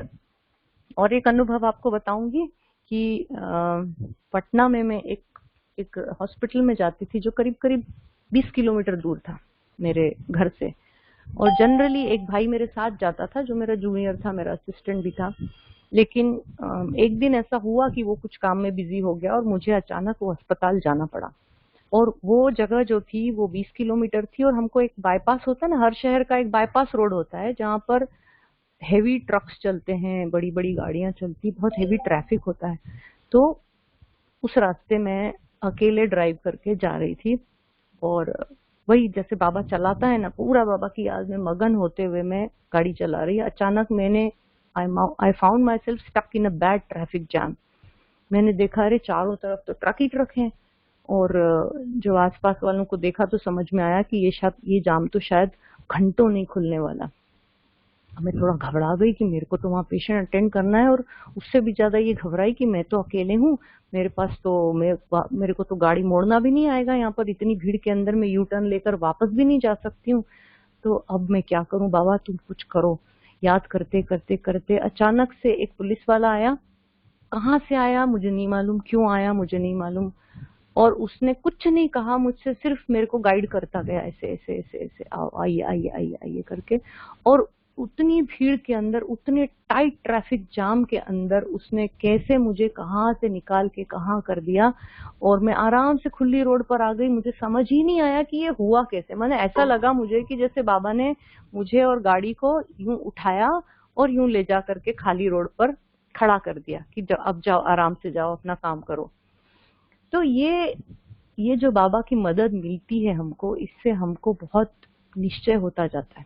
और एक अनुभव आपको बताऊंगी कि पटना में मैं एक हॉस्पिटल में जाती थी जो करीब करीब 20 किलोमीटर दूर था मेरे घर से। और जनरली एक भाई मेरे साथ जाता था जो मेरा जूनियर था, मेरा असिस्टेंट भी था। लेकिन एक दिन ऐसा हुआ कि वो कुछ काम में बिजी हो गया और मुझे अचानक वो अस्पताल जाना पड़ा। और वो जगह जो थी वो 20 किलोमीटर थी और हमको एक बाईपास होता है ना, हर शहर का एक बाईपास रोड होता है जहाँ पर हेवी ट्रक्स चलते हैं, बड़ी बड़ी गाड़ियां चलती, बहुत हेवी ट्रैफिक होता है। तो उस रास्ते में अकेले ड्राइव करके जा रही थी और वही जैसे बाबा चलाता है ना, पूरा बाबा की याद में मगन होते हुए मैं गाड़ी चला रही। अचानक मैंने I found myself stuck in a bad traffic jam। मैंने देखा अरे चारों तरफ तो ट्रक ही ट्रक हैं और जो आसपास वालों को देखा तो समझ में आया कि ये जाम तो शायद घंटों नहीं खुलने वाला। मैं थोड़ा घबरा गई कि मेरे को तो वहाँ पेशेंट अटेंड करना है और उससे भी ज्यादा ये घबराई कि मैं तो अकेले हूँ, मेरे पास तो मेरे को तो गाड़ी मोड़ना भी नहीं आएगा, यहाँ पर इतनी भीड़ के अंदर मैं यू टर्न लेकर वापस भी नहीं जा सकती हूँ। तो अब मैं क्या करूँ बाबा, तुम कुछ करो। याद करते करते करते अचानक से एक पुलिस वाला आया। कहाँ से आया मुझे नहीं मालूम, क्यों आया मुझे नहीं मालूम, और उसने कुछ नहीं कहा मुझसे, सिर्फ मेरे को गाइड करता गया ऐसे ऐसे ऐसे ऐसे, आओ आइए आइए आइए आइए करके। और उतनी भीड़ के अंदर, उतने टाइट ट्रैफिक जाम के अंदर उसने कैसे मुझे कहाँ से निकाल के कहाँ कर दिया और मैं आराम से खुली रोड पर आ गई। मुझे समझ ही नहीं आया कि ये हुआ कैसे। मैंने ऐसा लगा मुझे कि जैसे बाबा ने मुझे और गाड़ी को यूं उठाया और यूं ले जा करके खाली रोड पर खड़ा कर दिया कि अब जाओ, आराम से जाओ, अपना काम करो। तो ये जो बाबा की मदद मिलती है हमको, इससे हमको बहुत निश्चय होता जाता है।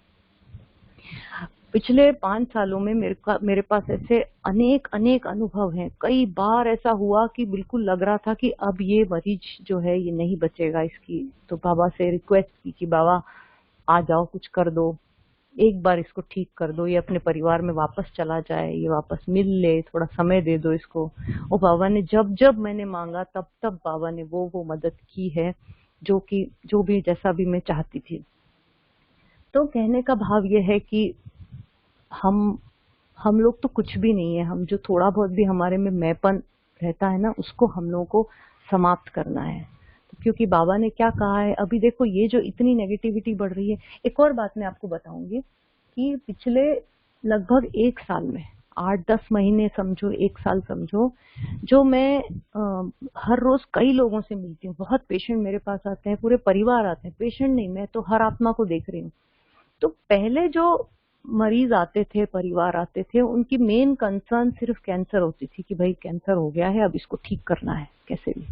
पिछले 5 सालों में मेरे पास ऐसे अनेक अनेक अनुभव हैं। कई बार ऐसा हुआ कि बिल्कुल लग रहा था कि अब ये मरीज जो है ये नहीं बचेगा इसकी, तो बाबा से रिक्वेस्ट की कि बाबा आ जाओ, कुछ कर दो। एक बार इसको ठीक कर दो, ये अपने परिवार में वापस चला जाए, ये वापस मिल ले, थोड़ा समय दे दो इसको। और बाबा ने जब जब मैंने मांगा तब तब बाबा ने वो मदद की है जो भी जैसा भी मैं चाहती थी। तो कहने का भाव ये है कि हम लोग तो कुछ भी नहीं है, हम जो थोड़ा बहुत भी हमारे में मैंपन रहता है ना, उसको हम लोगों को समाप्त करना है। तो क्योंकि बाबा ने क्या कहा है, अभी देखो ये जो इतनी नेगेटिविटी बढ़ रही है। एक और बात मैं आपको बताऊंगी कि पिछले लगभग 1 साल में 8-10 महीने समझो, 1 साल समझो, जो मैं हर रोज कई लोगों से मिलती हूँ। बहुत पेशेंट मेरे पास आते हैं, पूरे परिवार आते हैं, पेशेंट नहीं, मैं तो हर आत्मा को देख रही हूँ। तो पहले जो मरीज आते थे, परिवार आते थे, उनकी मेन कंसर्न सिर्फ कैंसर होती थी कि भाई कैंसर हो गया है, अब इसको ठीक करना है कैसे भी।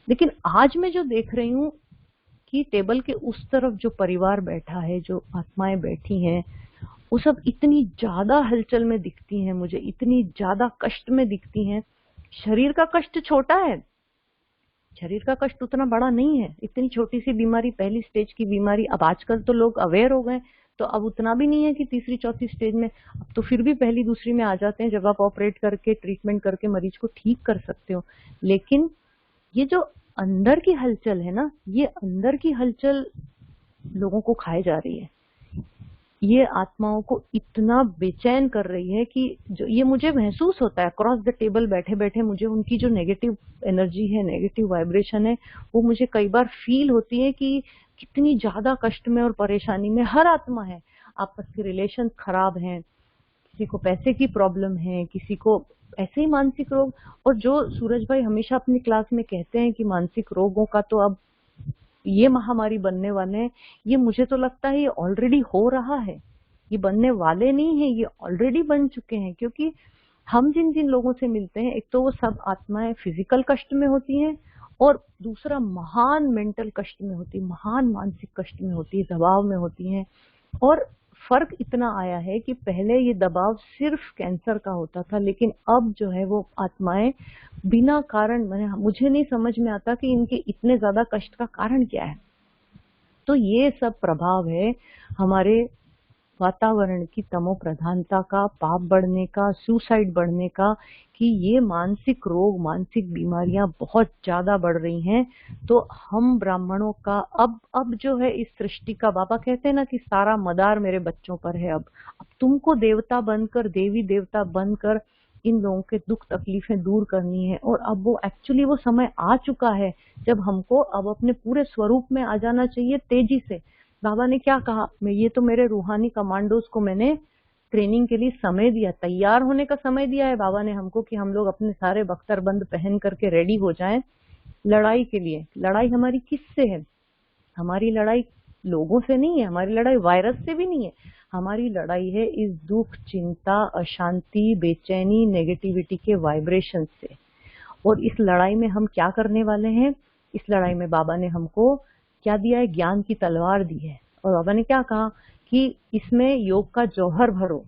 लेकिन आज मैं जो देख रही हूँ कि टेबल के उस तरफ जो परिवार बैठा है, जो आत्माएं बैठी हैं, वो सब इतनी ज्यादा हलचल में दिखती हैं मुझे, इतनी ज्यादा कष्ट में दिखती हैं। शरीर का कष्ट छोटा है, शरीर का कष्ट उतना बड़ा नहीं है। इतनी छोटी सी बीमारी, पहली स्टेज की बीमारी, अब आजकल तो लोग अवेयर हो गए, तो अब उतना भी नहीं है कि तीसरी चौथी स्टेज में, अब तो फिर भी पहली दूसरी में आ जाते हैं, जब आप ऑपरेट करके ट्रीटमेंट करके मरीज को ठीक कर सकते हो। लेकिन ये जो अंदर की हलचल है ना, ये अंदर की हलचल लोगों को खाए जा रही है। ये आत्माओं को इतना बेचैन कर रही है कि जो ये मुझे महसूस होता है अक्रॉस द टेबल बैठे बैठे, मुझे उनकी जो नेगेटिव एनर्जी है, नेगेटिव वाइब्रेशन है, वो मुझे कई बार फील होती है कि कितनी ज्यादा कष्ट में और परेशानी में हर आत्मा है। आपस के रिलेशन खराब हैं, किसी को पैसे की प्रॉब्लम है, किसी को ऐसे ही मानसिक रोग। और जो सूरज भाई हमेशा अपनी क्लास में कहते हैं कि मानसिक रोगों का तो अब ये महामारी बनने वाले हैं, ये मुझे तो लगता है ये ऑलरेडी हो रहा है। ये बनने वाले नहीं है, ये ऑलरेडी बन चुके हैं। क्योंकि हम जिन जिन लोगों से मिलते हैं, एक तो वो सब आत्माएं फिजिकल कष्ट में होती हैं, और दूसरा महान मेंटल कष्ट में होती है, महान मानसिक कष्ट में होती है, दबाव में होती हैं। और फर्क इतना आया है कि पहले ये दबाव सिर्फ कैंसर का होता था, लेकिन अब जो है वो आत्माएं बिना कारण, मुझे नहीं समझ में आता कि इनके इतने ज्यादा कष्ट का कारण क्या है। तो ये सब प्रभाव है हमारे वातावरण की तमो प्रधानता का, पाप बढ़ने का, सुसाइड बढ़ने का, कि ये मानसिक रोग, मानसिक बीमारियां बहुत ज्यादा बढ़ रही हैं। तो हम ब्राह्मणों का अब जो है इस सृष्टि का, बाबा कहते हैं ना कि सारा मदार मेरे बच्चों पर है। अब तुमको देवता बनकर, देवी देवता बनकर इन लोगों के दुख तकलीफें दूर करनी है। और अब वो एक्चुअली वो समय आ चुका है जब हमको अब अपने पूरे स्वरूप में आ जाना चाहिए तेजी से। बाबा ने क्या कहा, मैं ये तो मेरे रूहानी कमांडोज को मैंने ट्रेनिंग के लिए समय दिया, तैयार होने का समय दिया है बाबा ने हमको, कि हम लोग अपने सारे बख्तरबंद पहन करके रेडी हो जाएं लड़ाई के लिए। लड़ाई हमारी किससे है? हमारी लड़ाई लोगों से नहीं है, हमारी लड़ाई वायरस से भी नहीं है, हमारी लड़ाई है इस दुख, चिंता, अशांति, बेचैनी, नेगेटिविटी के वाइब्रेशन से। और इस लड़ाई में हम क्या करने वाले हैं? इस लड़ाई में बाबा ने हमको क्या दिया है? ज्ञान की तलवार दी है। और बाबा ने क्या कहा कि इसमें योग का जौहर भरो,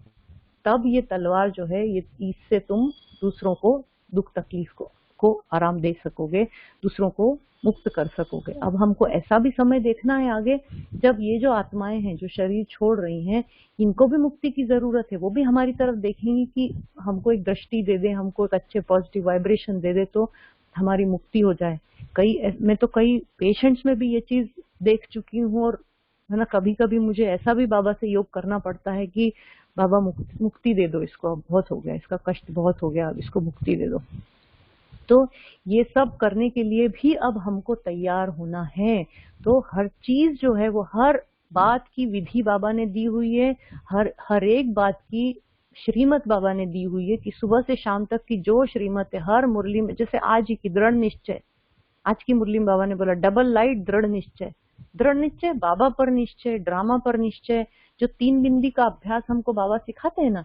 तब ये तलवार जो है, ये इससे तुम दूसरों को दुख तकलीफ को आराम दे सकोगे, दूसरों को मुक्त कर सकोगे। अब हमको ऐसा भी समय देखना है आगे, जब ये जो आत्माएं हैं जो शरीर छोड़ रही हैं, इनको भी मुक्ति की जरूरत है। वो भी हमारी तरफ देखेंगी कि हमको एक दृष्टि दे दे, हमको एक अच्छे पॉजिटिव वाइब्रेशन दे दे, तो हमारी मुक्ति हो जाए। मैं तो कई पेशेंट्स में भी ये चीज देख चुकी हूँ। और है ना, कभी कभी मुझे ऐसा भी बाबा से योग करना पड़ता है कि बाबा मुक्ति दे दो इसको, अब बहुत हो गया, इसका कष्ट बहुत हो गया, अब इसको मुक्ति दे दो। तो ये सब करने के लिए भी अब हमको तैयार होना है। तो हर चीज जो है वो, हर बात की विधि बाबा ने दी हुई है, हर एक बात की श्रीमत बाबा ने दी हुई है कि सुबह से शाम तक की जो श्रीमत है, हर मुरली में, जैसे आज ही की दृढ़ निश्चय, आज की मुरली में बाबा ने बोला डबल लाइट दृढ़ निश्चय। दृढ़ निश्चय, बाबा पर निश्चय, ड्रामा पर निश्चय। जो 3 बिंदी का अभ्यास हमको बाबा सिखाते हैं ना,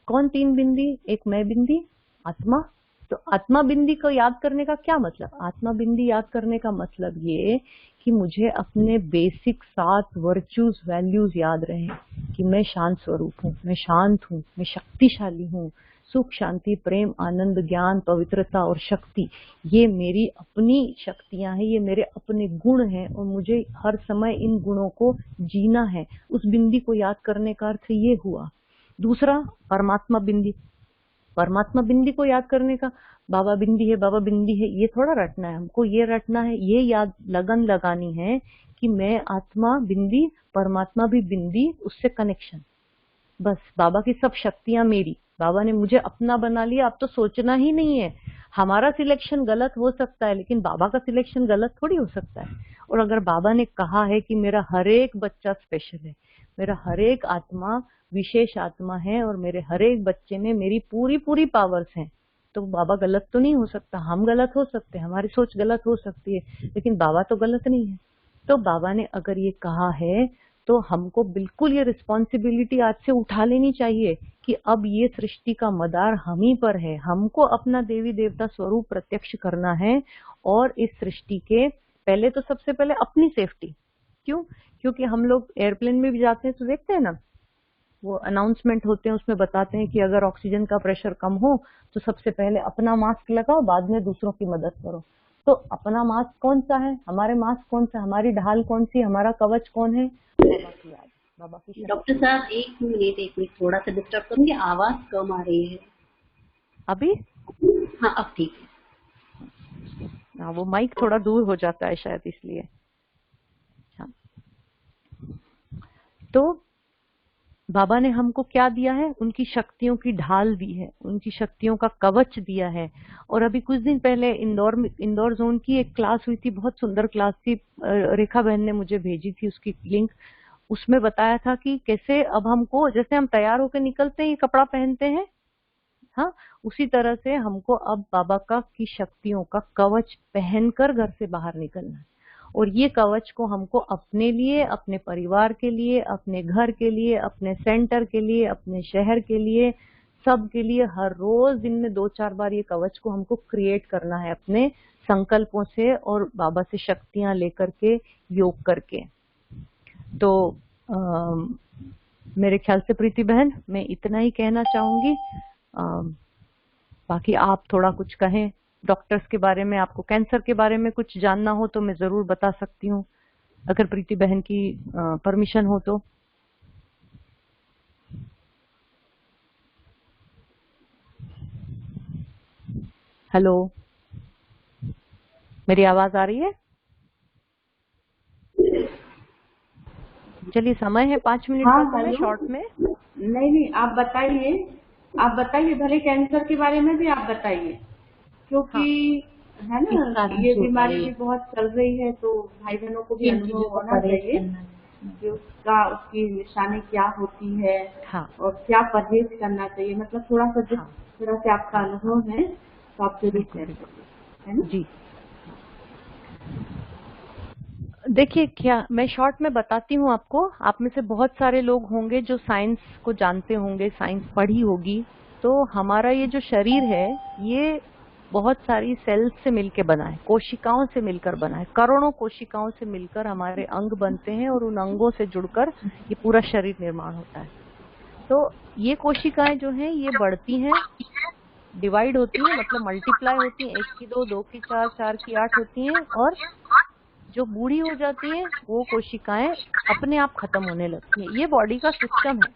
कौन 3 बिंदी? एक मैं बिंदी, आत्मा। तो आत्मा बिंदी को याद करने का क्या मतलब? आत्मा बिंदी याद करने का मतलब ये कि मुझे अपने बेसिक 7 वर्च्यूज, वैल्यूज याद रहे कि मैं शांत स्वरूप हूँ, मैं शांत हूँ, मैं शक्तिशाली हूँ, सुख, शांति, प्रेम, आनंद, ज्ञान, पवित्रता और शक्ति, ये मेरी अपनी शक्तियां हैं, ये मेरे अपने गुण हैं और मुझे हर समय इन गुणों को जीना है। उस बिंदी को याद करने का अर्थ ये हुआ। दूसरा, परमात्मा बिंदी। परमात्मा बिंदी को याद करने का, बाबा बिंदी है, बाबा बिंदी है, ये थोड़ा रटना है हमको, ये रटना है, ये याद लगन लगानी है कि मैं आत्मा बिंदी, परमात्मा भी बिंदी, उससे कनेक्शन। बस बाबा की सब शक्तियां मेरी, बाबा ने मुझे अपना बना लिया, अब तो सोचना ही नहीं है। हमारा सिलेक्शन गलत हो सकता है लेकिन बाबा का सिलेक्शन गलत थोड़ी हो सकता है। और अगर बाबा ने कहा है कि मेरा हर एक बच्चा स्पेशल है, मेरा हर एक आत्मा विशेष आत्मा है और मेरे हर एक बच्चे में मेरी पूरी पूरी पावर्स हैं, तो बाबा गलत तो नहीं हो सकता। हम गलत हो सकते हैं, हमारी सोच गलत हो सकती है, लेकिन बाबा तो गलत नहीं है। तो बाबा ने अगर ये कहा है तो हमको बिल्कुल ये रिस्पॉन्सिबिलिटी आज से उठा लेनी चाहिए कि अब ये सृष्टि का मदार हम ही पर है। हमको अपना देवी देवता स्वरूप प्रत्यक्ष करना है और इस सृष्टि के पहले तो सबसे पहले अपनी सेफ्टी। क्यों? क्योंकि हम लोग एयरप्लेन में भी जाते हैं तो देखते हैं ना, वो अनाउंसमेंट होते हैं, उसमें बताते हैं कि अगर ऑक्सीजन का प्रेशर कम हो तो सबसे पहले अपना मास्क लगाओ, बाद में दूसरों की मदद करो। तो अपना मास्क कौन सा है, हमारे मास्क कौन सा, हमारी ढाल कौन सी, हमारा कवच कौन है? बाबा की याद, बाबा की शक्ति। डॉक्टर साहब एक मिनट थोड़ा सा डिस्टर्ब करूंगी, आवाज कम आ रही है अभी। हाँ अब ठीक है। हाँ, वो माइक थोड़ा दूर हो जाता है शायद इसलिए। हाँ, तो बाबा ने हमको क्या दिया है? उनकी शक्तियों की ढाल दी है, उनकी शक्तियों का कवच दिया है। और अभी कुछ दिन पहले इंदौर जोन की एक क्लास हुई थी, बहुत सुंदर क्लास थी, रेखा बहन ने मुझे भेजी थी उसकी लिंक। उसमें बताया था कि कैसे अब हमको, जैसे हम तैयार होकर निकलते हैं, ये कपड़ा पहनते हैं, हाँ, उसी तरह से हमको अब बाबा का की शक्तियों का कवच पहनकर घर से बाहर निकलना है। और ये कवच को हमको अपने लिए, अपने परिवार के लिए, अपने घर के लिए, अपने सेंटर के लिए, अपने शहर के लिए, सब के लिए हर रोज दिन में 2-4 बार ये कवच को हमको क्रिएट करना है अपने संकल्पों से और बाबा से शक्तियां लेकर के, योग करके। तो मेरे ख्याल से प्रीति बहन मैं इतना ही कहना चाहूंगी। बाकी आप थोड़ा कुछ कहें डॉक्टर्स के बारे में, आपको कैंसर के बारे में कुछ जानना हो तो मैं जरूर बता सकती हूँ, अगर प्रीति बहन की परमिशन हो तो। हेलो, मेरी आवाज आ रही है? चलिए, समय है 5 मिनट हाँ, का समय, शॉर्ट में। नहीं, आप बताइए, भले कैंसर के बारे में भी आप बताइए, क्योंकि है ना, ये बीमारी भी बहुत चल रही है, तो भाई बहनों को भी अनुभव होना चाहिए कि उसकी निशानी क्या होती है। हाँ, और क्या परहेज करना चाहिए, मतलब थोड़ा सा जिस तरह से आपका अनुभव है तो आप जरूर शेयर करिए, है ना जी। देखिए, क्या मैं शॉर्ट में बताती हूँ आपको। आप में से बहुत सारे लोग होंगे जो साइंस को जानते होंगे, साइंस पढ़ी होगी। तो हमारा ये जो शरीर है ये बहुत सारी सेल्स से मिलकर बना है, कोशिकाओं से मिलकर बना है, करोड़ों कोशिकाओं से मिलकर हमारे अंग बनते हैं और उन अंगों से जुड़कर ये पूरा शरीर निर्माण होता है। तो ये कोशिकाएं जो हैं ये बढ़ती हैं, डिवाइड होती हैं, मतलब मल्टीप्लाई होती हैं, 1 की 2, 2 की 4, 4 की 8 होती हैं, और जो बूढ़ी हो जाती हैं वो कोशिकाएं अपने आप खत्म होने लगती हैं। ये बॉडी का सिस्टम है।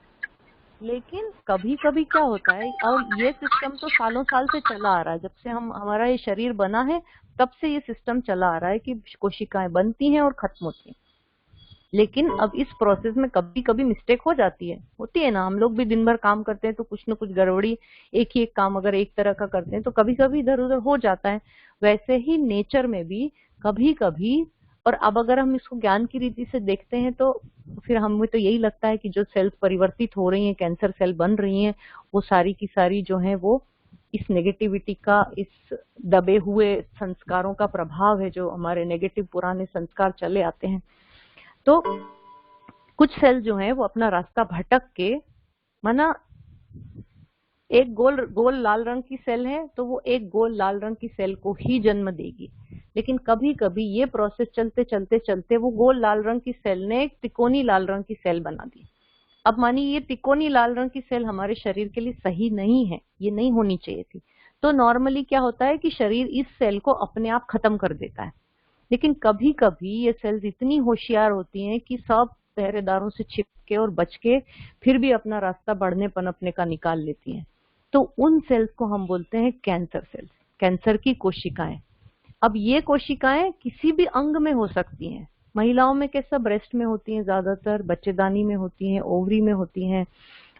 लेकिन कभी कभी क्या होता है, और ये सिस्टम तो सालों साल से चला आ रहा है, जब से हमारा ये शरीर बना है तब से ये सिस्टम चला आ रहा है कि कोशिकाएं बनती हैं और खत्म होती हैं। लेकिन अब इस प्रोसेस में कभी कभी मिस्टेक हो जाती है, होती है ना, हम लोग भी दिन भर काम करते हैं तो कुछ न कुछ गड़बड़ी, एक ही एक काम अगर एक तरह का करते हैं तो कभी कभी इधर उधर हो जाता है। वैसे ही नेचर में भी कभी कभी, और अब अगर हम इसको ज्ञान की रीति से देखते हैं तो फिर हमें तो यही लगता है कि जो सेल्स परिवर्तित हो रही हैं, कैंसर सेल बन रही हैं, वो सारी की सारी जो है वो इस नेगेटिविटी का, इस दबे हुए संस्कारों का प्रभाव है, जो हमारे नेगेटिव पुराने संस्कार चले आते हैं। तो कुछ सेल जो है वो अपना रास्ता भटक के, माना एक गोल लाल रंग की सेल है तो वो एक गोल लाल रंग की सेल को ही जन्म देगी। लेकिन कभी कभी ये प्रोसेस चलते चलते चलते वो गोल लाल रंग की सेल ने एक त्रिकोणी लाल रंग की सेल बना दी। अब मानिए ये तिकोनी लाल रंग की सेल हमारे शरीर के लिए सही नहीं है, ये नहीं होनी चाहिए थी। तो नॉर्मली क्या होता है कि शरीर इस सेल को अपने आप खत्म कर देता है, लेकिन कभी कभी ये सेल्स इतनी होशियार होती हैं कि सब पहरेदारों से छिपके और बच के फिर भी अपना रास्ता बढ़ने पनपने का निकाल लेती हैं। तो उन सेल्स को हम बोलते हैं कैंसर सेल्स, कैंसर की कोशिकाएं। अब ये कोशिकाएं किसी भी अंग में हो सकती हैं। महिलाओं में कैसा, ब्रेस्ट में होती हैं ज्यादातर, बच्चेदानी में होती हैं, ओवरी में होती हैं।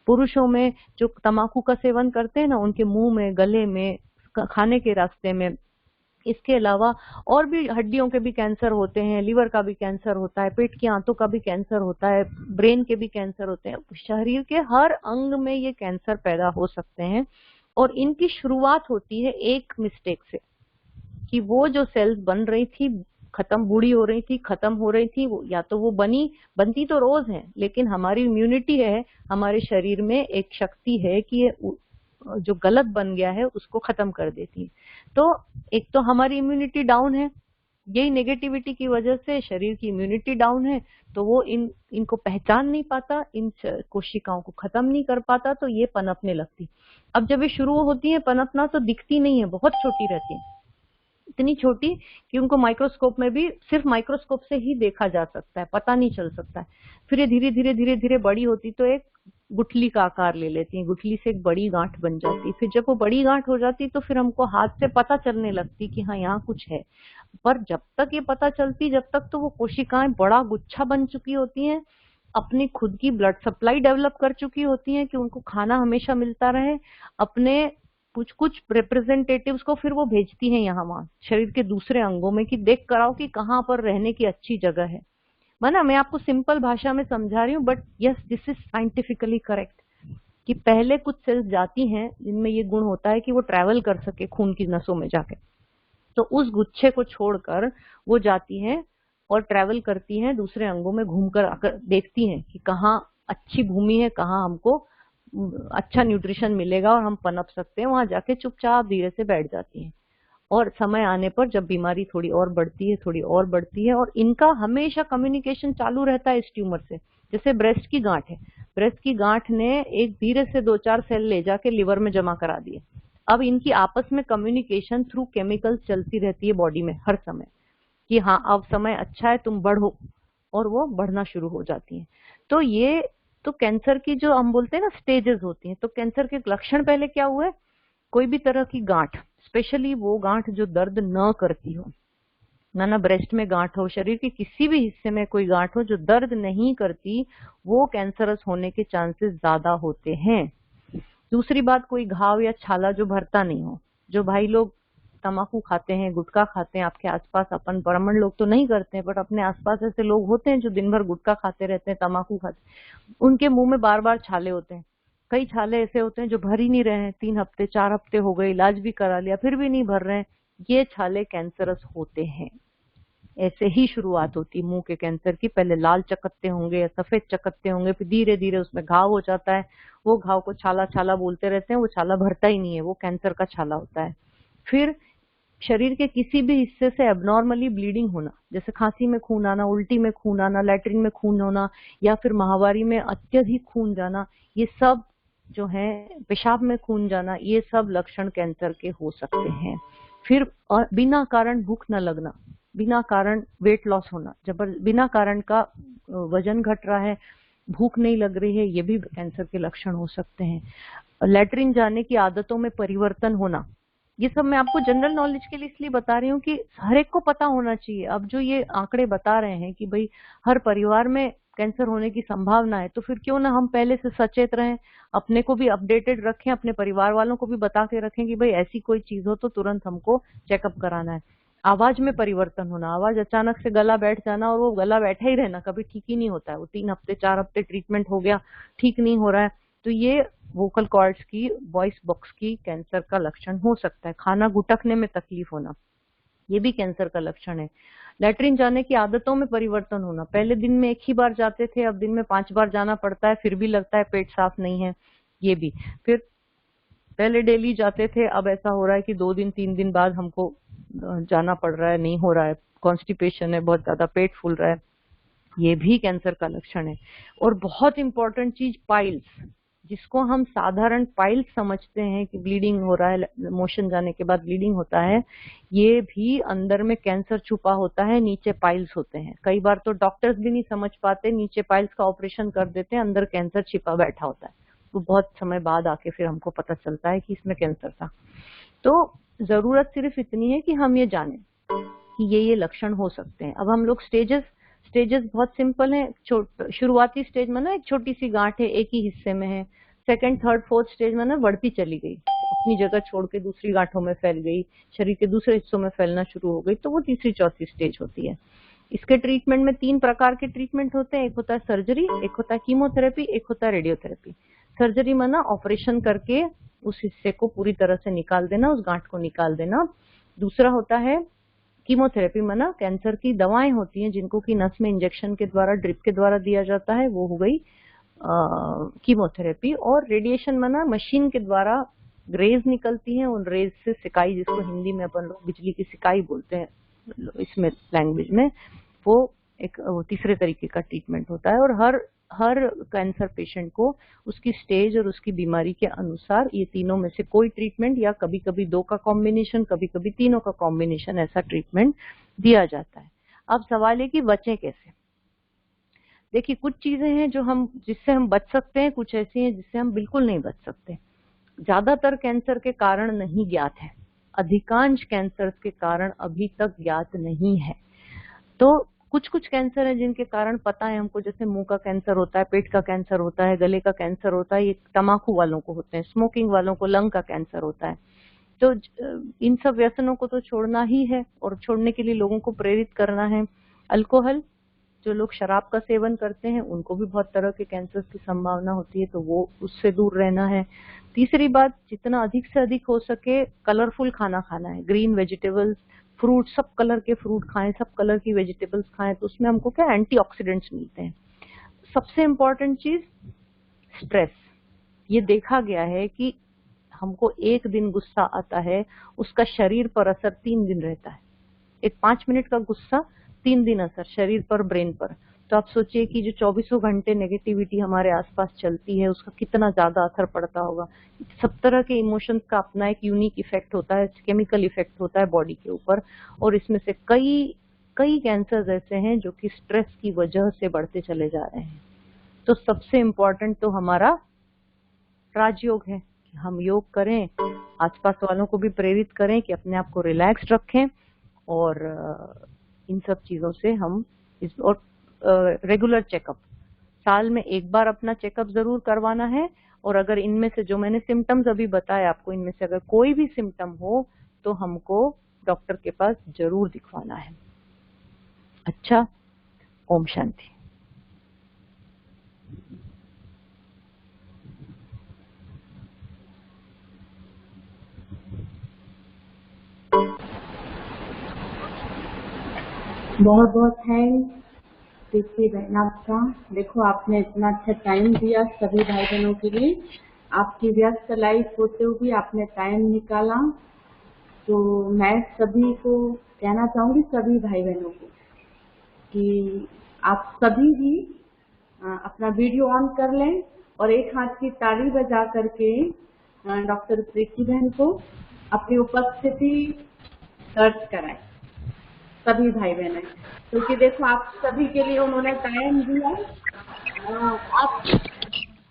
पुरुषों में जो तंबाकू का सेवन करते हैं ना, उनके मुंह में, गले में, खाने के रास्ते में। इसके अलावा और भी हड्डियों के भी कैंसर होते हैं, लिवर का भी कैंसर होता है, पेट की आंतों का भी कैंसर होता है, ब्रेन के भी कैंसर होते हैं। शरीर के हर अंग में ये कैंसर पैदा हो सकते हैं और इनकी शुरुआत होती है एक मिस्टेक से, कि वो जो सेल्स बन रही थी, खत्म, बूढ़ी हो रही थी, खत्म हो रही थी, वो या तो वो बनती तो रोज है, लेकिन हमारी इम्यूनिटी है, हमारे शरीर में एक शक्ति है कि ये जो गलत बन गया है उसको खत्म कर देती है। तो एक तो हमारी इम्यूनिटी डाउन है, यही नेगेटिविटी की वजह से शरीर की इम्यूनिटी डाउन है, तो वो इनको पहचान नहीं पाता, इन कोशिकाओं को खत्म नहीं कर पाता, तो ये पनपने लगती। अब जब ये शुरू होती है पनपना तो दिखती नहीं है, बहुत छोटी रहती है, इतनी छोटी कि उनको माइक्रोस्कोप में भी सिर्फ माइक्रोस्कोप से ही देखा जा सकता है, पता नहीं चल सकता है। फिर ये धीरे धीरे धीरे धीरे बड़ी होती तो एक गुठली का आकार ले लेती है, गुठली से एक बड़ी गांठ बन जाती। फिर जब वो बड़ी गांठ हो जाती तो फिर हमको हाथ से पता चलने लगती कि हाँ यहाँ कुछ है। पर जब तक ये पता चलती, जब तक तो वो कोशिकाएं बड़ा गुच्छा बन चुकी होती हैं, अपनी खुद की ब्लड सप्लाई डेवलप कर चुकी होती हैं कि उनको खाना हमेशा मिलता रहे, अपने कुछ कुछ रिप्रेजेंटेटिव्स को फिर वो भेजती हैं यहाँ वहां शरीर के दूसरे अंगों में कि देख कर आओ कि कहाँ पर रहने की अच्छी जगह है। माना मैं आपको सिंपल भाषा में समझा रही हूँ, but yes this is scientifically correct, कि पहले कुछ सेल्स जाती हैं जिनमें ये गुण होता है कि वो ट्रैवल कर सके खून की नसों में जाके, तो उस गुच्छे को छोड़कर वो जाती हैं और ट्रैवल करती हैं दूसरे अंगों में, घूमकर आकर देखती हैं कि कहाँ अच्छी भूमि है, कहाँ हमको अच्छा न्यूट्रिशन मिलेगा और हम पनप सकते हैं। वहां जाके चुपचाप धीरे से बैठ जाती हैं और समय आने पर जब बीमारी थोड़ी और बढ़ती है, थोड़ी और बढ़ती है, और इनका हमेशा कम्युनिकेशन चालू रहता है इस ट्यूमर से। जैसे ब्रेस्ट की गांठ है, ब्रेस्ट की गांठ ने एक धीरे से 2-4 सेल ले जाके लिवर में जमा करा दिए। अब इनकी आपस में कम्युनिकेशन थ्रू केमिकल्स चलती रहती है बॉडी में हर समय कि हाँ अब समय अच्छा है, तुम बढ़ो, और वो बढ़ना शुरू हो जाती है। तो ये तो कैंसर की जो हम बोलते हैं ना स्टेजेस होती हैं। तो कैंसर के लक्षण पहले क्या हुए, कोई भी तरह की गांठ, स्पेशली वो गांठ जो दर्द न करती हो, ना ब्रेस्ट में गांठ हो, शरीर के किसी भी हिस्से में कोई गांठ हो जो दर्द नहीं करती, वो कैंसरस होने के चांसेस ज्यादा होते हैं। दूसरी बात, कोई घाव या छाला जो भरता नहीं हो। जो भाई लोग तम्बाकू खाते हैं, गुटखा खाते हैं, आपके आसपास, अपन ब्राह्मण लोग तो नहीं करते हैं, बट अपने आसपास ऐसे लोग होते हैं जो दिन भर गुटखा खाते रहते हैं, तम्बाकू खाते हैं, उनके मुंह में बार बार छाले होते हैं। कई छाले ऐसे होते हैं जो भर ही नहीं रहे हैं, 3 हफ्ते 4 हफ्ते हो गए, इलाज भी करा लिया, फिर भी नहीं भर रहे हैं, ये छाले कैंसरस होते हैं। ऐसे ही शुरुआत होती मुंह के कैंसर की। पहले लाल चकत्ते होंगे या सफेद चकत्ते होंगे, फिर धीरे धीरे उसमें घाव हो जाता है। वो घाव को छाला छाला बोलते रहते हैं, वो छाला भरता ही नहीं है, वो कैंसर का छाला होता है। फिर शरीर के किसी भी हिस्से से एबनॉर्मली ब्लीडिंग होना, जैसे खांसी में खून आना, उल्टी में खून आना, लैट्रिन में खून होना, या फिर माहवारी में अत्यधिक खून जाना, ये सब जो है, पेशाब में खून जाना, ये सब लक्षण कैंसर के हो सकते हैं। फिर बिना कारण भूख न लगना, बिना कारण वेट लॉस होना, बिना कारण का वजन घट रहा है, भूख नहीं लग रही है, ये भी कैंसर के लक्षण हो सकते हैं। लैट्रिन जाने की आदतों में परिवर्तन होना, ये सब मैं आपको जनरल नॉलेज के लिए इसलिए बता रही हूँ कि हर एक को पता होना चाहिए। अब जो ये आंकड़े बता रहे हैं कि भाई हर परिवार में कैंसर होने की संभावना है, तो फिर क्यों ना हम पहले से सचेत रहें, अपने को भी अपडेटेड रखें, अपने परिवार वालों को भी बता के रखें कि भाई ऐसी कोई चीज हो तो तुरंत हमको चेकअप कराना है। आवाज में परिवर्तन होना, आवाज अचानक से गला बैठ जाना, और वो गला बैठा ही रहना, कभी ठीक ही नहीं होता है, वो 3 हफ्ते 4 हफ्ते ट्रीटमेंट हो गया, ठीक नहीं हो रहा है, तो ये वोकल कॉर्ड्स की, वॉइस बॉक्स की कैंसर का लक्षण हो सकता है। खाना गुटकने में तकलीफ होना, ये भी कैंसर का लक्षण है। लैट्रिन जाने की आदतों में परिवर्तन होना, पहले दिन में 1 ही बार जाते थे, अब दिन में 5 बार जाना पड़ता है, फिर भी लगता है पेट साफ नहीं है, ये भी। फिर पहले डेली जाते थे, अब ऐसा हो रहा है कि 2 दिन 3 दिन बाद हमको जाना पड़ रहा है, नहीं हो रहा है, कॉन्स्टिपेशन है, बहुत ज्यादा पेट फूल रहा है, ये भी कैंसर का लक्षण है। और बहुत इंपॉर्टेंट चीज पाइल्स, जिसको हम साधारण पाइल्स समझते हैं कि ब्लीडिंग हो रहा है, मोशन जाने के बाद ब्लीडिंग होता है, ये भी अंदर में कैंसर छुपा होता है, नीचे पाइल्स होते हैं। कई बार तो डॉक्टर्स भी नहीं समझ पाते, नीचे पाइल्स का ऑपरेशन कर देते हैं, अंदर कैंसर छिपा बैठा होता है। तो बहुत समय बाद आके फिर हमको पता चलता है कि इसमें कैंसर था। तो जरूरत सिर्फ इतनी है कि हम ये जानें कि ये लक्षण हो सकते हैं। अब हम लोग स्टेजेस बहुत सिंपल है। शुरुआती स्टेज में ना एक छोटी सी गांठ है, एक ही हिस्से में है। सेकंड, थर्ड, फोर्थ स्टेज में ना बढ़ती चली गई, अपनी जगह छोड़ के दूसरी गांठों में फैल गई, शरीर के दूसरे हिस्सों में फैलना शुरू हो गई, तो वो तीसरी चौथी स्टेज होती है। इसके ट्रीटमेंट में 3 प्रकार के ट्रीटमेंट होते हैं। एक होता है सर्जरी, एक होता है कीमोथेरेपी, एक होता है रेडियोथेरेपी। सर्जरी में ना ऑपरेशन करके उस हिस्से को पूरी तरह से निकाल देना, उस गांठ को निकाल देना। दूसरा होता है कीमोथेरेपी में ना कैंसर की दवाएं होती हैं जिनको कि नस में इंजेक्शन के द्वारा, ड्रिप के द्वारा दिया जाता है, वो हो गई कीमोथेरेपी। और रेडिएशन में ना मशीन के द्वारा रेज निकलती हैं, उन रेज से सिकाई, जिसको हिंदी में अपन लोग बिजली की सिकाई बोलते हैं इसमें लैंग्वेज में, वो एक तीसरे तरीके का ट्रीटमेंट होता है। और हर कैंसर पेशेंट को उसकी स्टेज और उसकी बीमारी के अनुसार ये तीनों में से कोई ट्रीटमेंट, या कभी कभी 2 का कॉम्बिनेशन, कभी कभी 3 का कॉम्बिनेशन, ऐसा ट्रीटमेंट दिया जाता है। अब सवाल है कि बचें कैसे। देखिए, कुछ चीजें हैं जिससे हम बच सकते हैं, कुछ ऐसी हैं जिससे हम बिल्कुल नहीं बच सकते। ज्यादातर कैंसर के कारण नहीं ज्ञात है, अधिकांश कैंसर के कारण अभी तक ज्ञात नहीं है। तो कुछ कैंसर है जिनके कारण पता है हमको, जैसे मुंह का कैंसर होता है, पेट का कैंसर होता है, गले का कैंसर होता है, ये तंबाकू वालों को होते हैं। स्मोकिंग वालों को लंग का कैंसर होता है। तो इन सब व्यसनों को तो छोड़ना ही है, और छोड़ने के लिए लोगों को प्रेरित करना है। अल्कोहल, जो लोग शराब का सेवन करते हैं उनको भी बहुत तरह के कैंसर की संभावना होती है, तो वो उससे दूर रहना है। तीसरी बात, जितना अधिक से अधिक हो सके कलरफुल खाना खाना है। ग्रीन वेजिटेबल्स, फ्रूट, सब कलर के फ्रूट खाएं, सब कलर की वेजिटेबल्स खाएं, तो उसमें हमको क्या एंटीऑक्सीडेंट्स मिलते हैं। सबसे इम्पोर्टेंट चीज स्ट्रेस। ये देखा गया है कि हमको एक दिन गुस्सा आता है, उसका शरीर पर असर 3 दिन रहता है। एक 5 मिनट का गुस्सा, 3 दिन असर शरीर पर, ब्रेन पर। तो आप सोचिए कि जो 24 घंटे नेगेटिविटी हमारे आसपास चलती है, उसका कितना ज्यादा असर पड़ता होगा। सब तरह के इमोशंस का अपना एक यूनिक इफेक्ट होता है, केमिकल इफेक्ट होता है बॉडी के ऊपर, और इसमें से कई कैंसर ऐसे हैं जो कि स्ट्रेस की वजह से बढ़ते चले जा रहे हैं। तो सबसे इम्पोर्टेंट तो हमारा राजयोग है कि हम योग करें, आसपास वालों को भी प्रेरित करें कि अपने आप को रिलैक्स रखें, और इन सब चीजों से हम और रेगुलर चेकअप, साल में 1 बार अपना चेकअप जरूर करवाना है। और अगर इनमें से जो मैंने सिम्टम्स अभी बताए आपको, इनमें से अगर कोई भी सिम्टम हो तो हमको डॉक्टर के पास जरूर दिखवाना है। अच्छा, ओम शांति। बहुत बहुत थैंक्स प्रीति बहन आपका। देखो, आपने इतना अच्छा टाइम दिया सभी भाई बहनों के लिए। आपकी व्यस्त लाइफ होते हुए भी आपने टाइम निकाला, तो मैं सभी को कहना चाहूंगी, सभी भाई बहनों को, कि आप सभी भी अपना वीडियो ऑन कर लें और एक हाथ की ताली बजा करके डॉक्टर प्रीति बहन को अपनी उपस्थिति दर्ज कराएं, सभी भाई बहन। क्योंकि देखो, आप सभी के लिए उन्होंने टाइम दिया। आप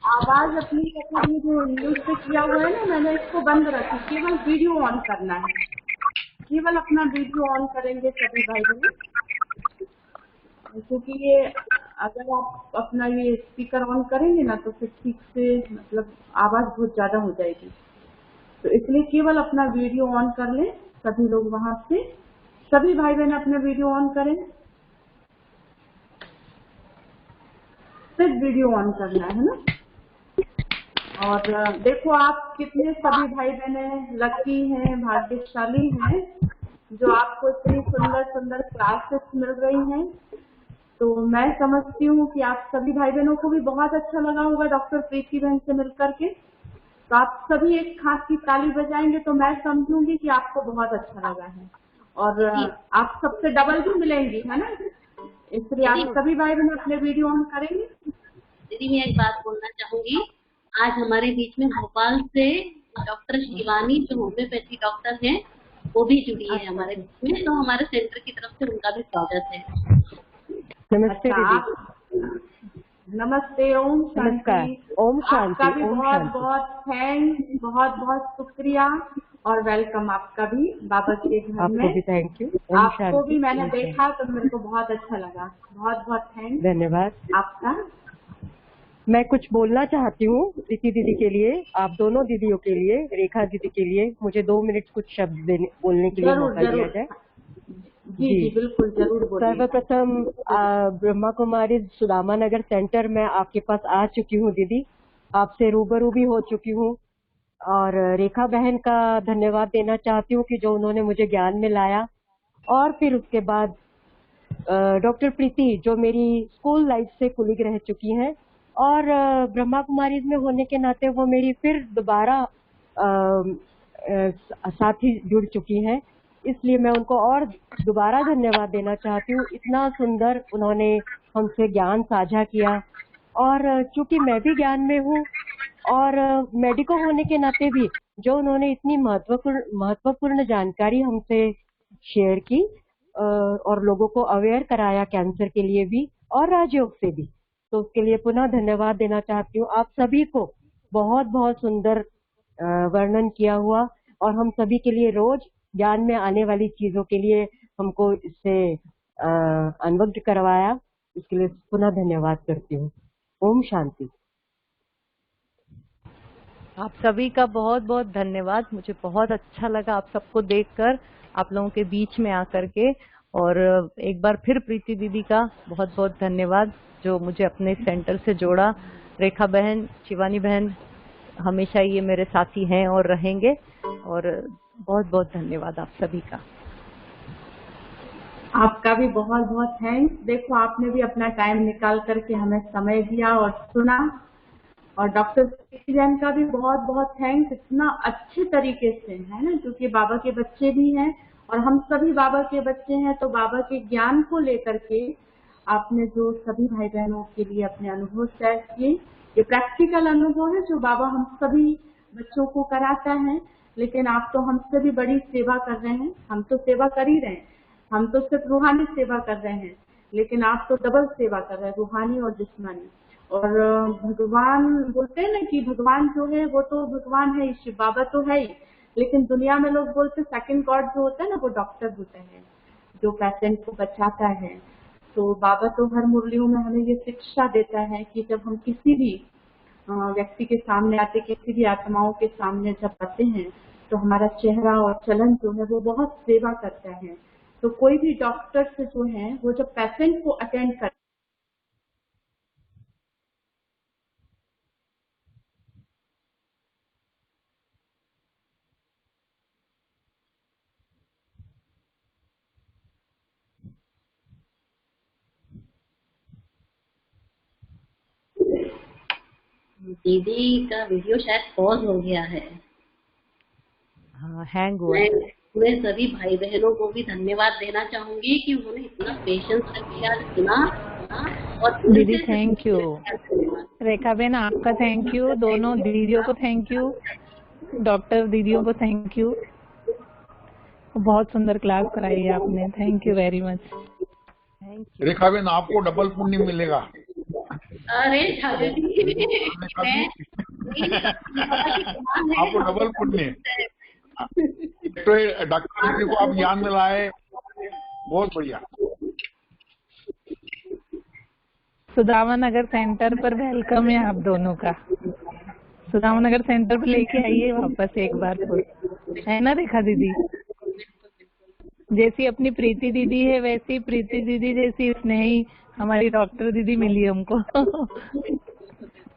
आवाज अपनी कभी जो म्यूट पे किया हुआ है ना, मैंने इसको बंद रखी, केवल वीडियो ऑन करना है, केवल अपना वीडियो ऑन करेंगे सभी भाई बहन। क्योंकि ये अगर आप अपना ये स्पीकर ऑन करेंगे ना, तो फिर ठीक से मतलब आवाज बहुत ज्यादा हो जाएगी। तो इसलिए केवल अपना वीडियो ऑन कर लें सभी लोग। वहां से सभी भाई बहन अपने वीडियो ऑन करें, सिर्फ वीडियो ऑन करना है ना। और देखो, आप कितने सभी भाई बहने लकी हैं, भाग्यशाली हैं, जो आपको इतनी सुंदर सुंदर क्लासेस मिल रही हैं। तो मैं समझती हूँ कि आप सभी भाई बहनों को भी बहुत अच्छा लगा होगा डॉक्टर प्रीति बहन से मिलकर के। तो आप सभी एक हाथ की ताली बजाएंगे तो मैं समझूंगी कि आपको बहुत अच्छा लगा है, और आप सबसे डबल भी मिलेंगी, है ना। इसलिए आप सभी भाई बहन अपने वीडियो ऑन करेंगे। दीदी मैं एक बात बोलना चाहूंगी, आज हमारे बीच में भोपाल से डॉक्टर शिवानी जो होम्योपैथी डॉक्टर हैं वो भी जुड़ी है हमारे बीच में, तो हमारे सेंटर की तरफ से उनका भी स्वागत है। नमस्ते अच्छा, दीदी। नमस्ते, ओम नमस्कार। शांति। ओम शांति। आपका भी ओम बहुत शांति। बहुत थैंक्स, बहुत बहुत शुक्रिया और वेलकम आपका भी बाबा के घर आपको में। भी थैंक यू। ओम आपको शांति। भी मैंने ओम शांति। देखा तो मेरे को बहुत अच्छा लगा। बहुत बहुत थैंक्स धन्यवाद आपका। मैं कुछ बोलना चाहती हूँ प्रीति दीदी के लिए, आप दोनों दीदियों के लिए, रेखा दीदी के लिए। मुझे 2 मिनट कुछ शब्द बोलने के लिए जरूर मौका दिया जरूर जाए। जी जी बिल्कुल जरूर बोलिए। सर्वप्रथम ब्रह्मा कुमारी सुदामा नगर सेंटर में आपके पास आ चुकी हूँ दीदी, आपसे रूबरू भी हो चुकी हूँ और रेखा बहन का धन्यवाद देना चाहती हूँ कि जो उन्होंने मुझे ज्ञान में लाया। और फिर उसके बाद डॉक्टर प्रीति जो मेरी स्कूल लाइफ से कुलीग रह चुकी हैं और ब्रह्मा कुमारीज में होने के नाते वो मेरी फिर दोबारा साथी जुड़ चुकी हैं, इसलिए मैं उनको और दोबारा धन्यवाद देना चाहती हूँ। इतना सुंदर उन्होंने हमसे ज्ञान साझा किया और चूंकि मैं भी ज्ञान में हूँ और मेडिको होने के नाते भी जो उन्होंने इतनी महत्वपूर्ण जानकारी हमसे शेयर की और लोगों को अवेयर कराया कैंसर के लिए भी और राजयोग से भी, तो उसके लिए पुनः धन्यवाद देना चाहती हूँ। आप सभी को बहुत बहुत सुंदर वर्णन किया हुआ और हम सभी के लिए रोज ज्ञान में आने वाली चीजों के लिए हमको इससे अनवक्त करवाया, इसके लिए पुनः धन्यवाद करती हूँ। ओम शांति। आप सभी का बहुत बहुत धन्यवाद। मुझे बहुत अच्छा लगा आप सबको देखकर, आप लोगों के बीच में आकर के। और एक बार फिर प्रीति दीदी का बहुत बहुत धन्यवाद जो मुझे अपने सेंटर से जोड़ा। रेखा बहन, शिवानी बहन हमेशा ये मेरे साथी हैं और रहेंगे, और बहुत बहुत धन्यवाद आप सभी का। आपका भी बहुत बहुत थैंक्स। देखो आपने भी अपना टाइम निकाल करके हमें समय दिया और सुना, और डॉक्टर जैन का भी बहुत बहुत थैंक्स, इतना अच्छे तरीके से, है ना, क्योंकि बाबा के बच्चे भी हैं और हम सभी बाबा के बच्चे हैं, तो बाबा के ज्ञान को लेकर के आपने जो सभी भाई बहनों के लिए अपने अनुभव शेयर किए, ये प्रैक्टिकल अनुभव है जो बाबा हम सभी बच्चों को कराता है। लेकिन आप तो हमसे भी बड़ी सेवा कर रहे हैं, हम तो सेवा कर ही रहे हैं, हम तो सिर्फ रूहानी सेवा कर रहे हैं, लेकिन आप तो डबल सेवा कर रहे हैं, रूहानी और जिस्मानी। और भगवान बोलते हैं ना कि भगवान जो है वो तो भगवान है, शिव बाबा तो है ही, लेकिन दुनिया में लोग बोलते सेकंड गॉड जो होता है ना वो डॉक्टर होता है जो पेशेंट को बचाता है। तो बाबा तो हर मुरलियों में हमें ये शिक्षा देता है कि जब हम किसी भी व्यक्ति के सामने आते, किसी भी आत्माओं के सामने जब आते हैं, तो हमारा चेहरा और चलन जो है वो बहुत सेवा करता है। तो कोई भी डॉक्टर से जो है वो जब पेशेंट को अटेंड कर दीदी का वीडियो शायद पॉज हो गया है। हाँ, हैंग हुआ। मैं पूरे सभी भाई बहनों को भी धन्यवाद देना चाहूंगी कि उन्होंने इतना पेशेंस रखा, सुना और दीदी थैंक यू। रेखा बहन आपका थैंक यू, दोनों दीदियों को थैंक यू, डॉक्टर दीदियों को थैंक यू। बहुत सुंदर क्लास कराई है आपने, थैंक यू वेरी मच। रेखा बहन आपको डबल पुण्य मिलेगा। अरे आपको डबल पुण्य। तो डॉक्टर दीदी को आप ज्ञान में लाए, बहुत बढ़िया। सुदामा नगर सेंटर पर वेलकम है आप दोनों का। सुदामा नगर सेंटर पर लेके आइए वापस एक बार तो, है ना रेखा दीदी? जैसी अपनी प्रीति दीदी है वैसी प्रीति दीदी जैसी स्नेही हमारी डॉक्टर दीदी मिली हमको।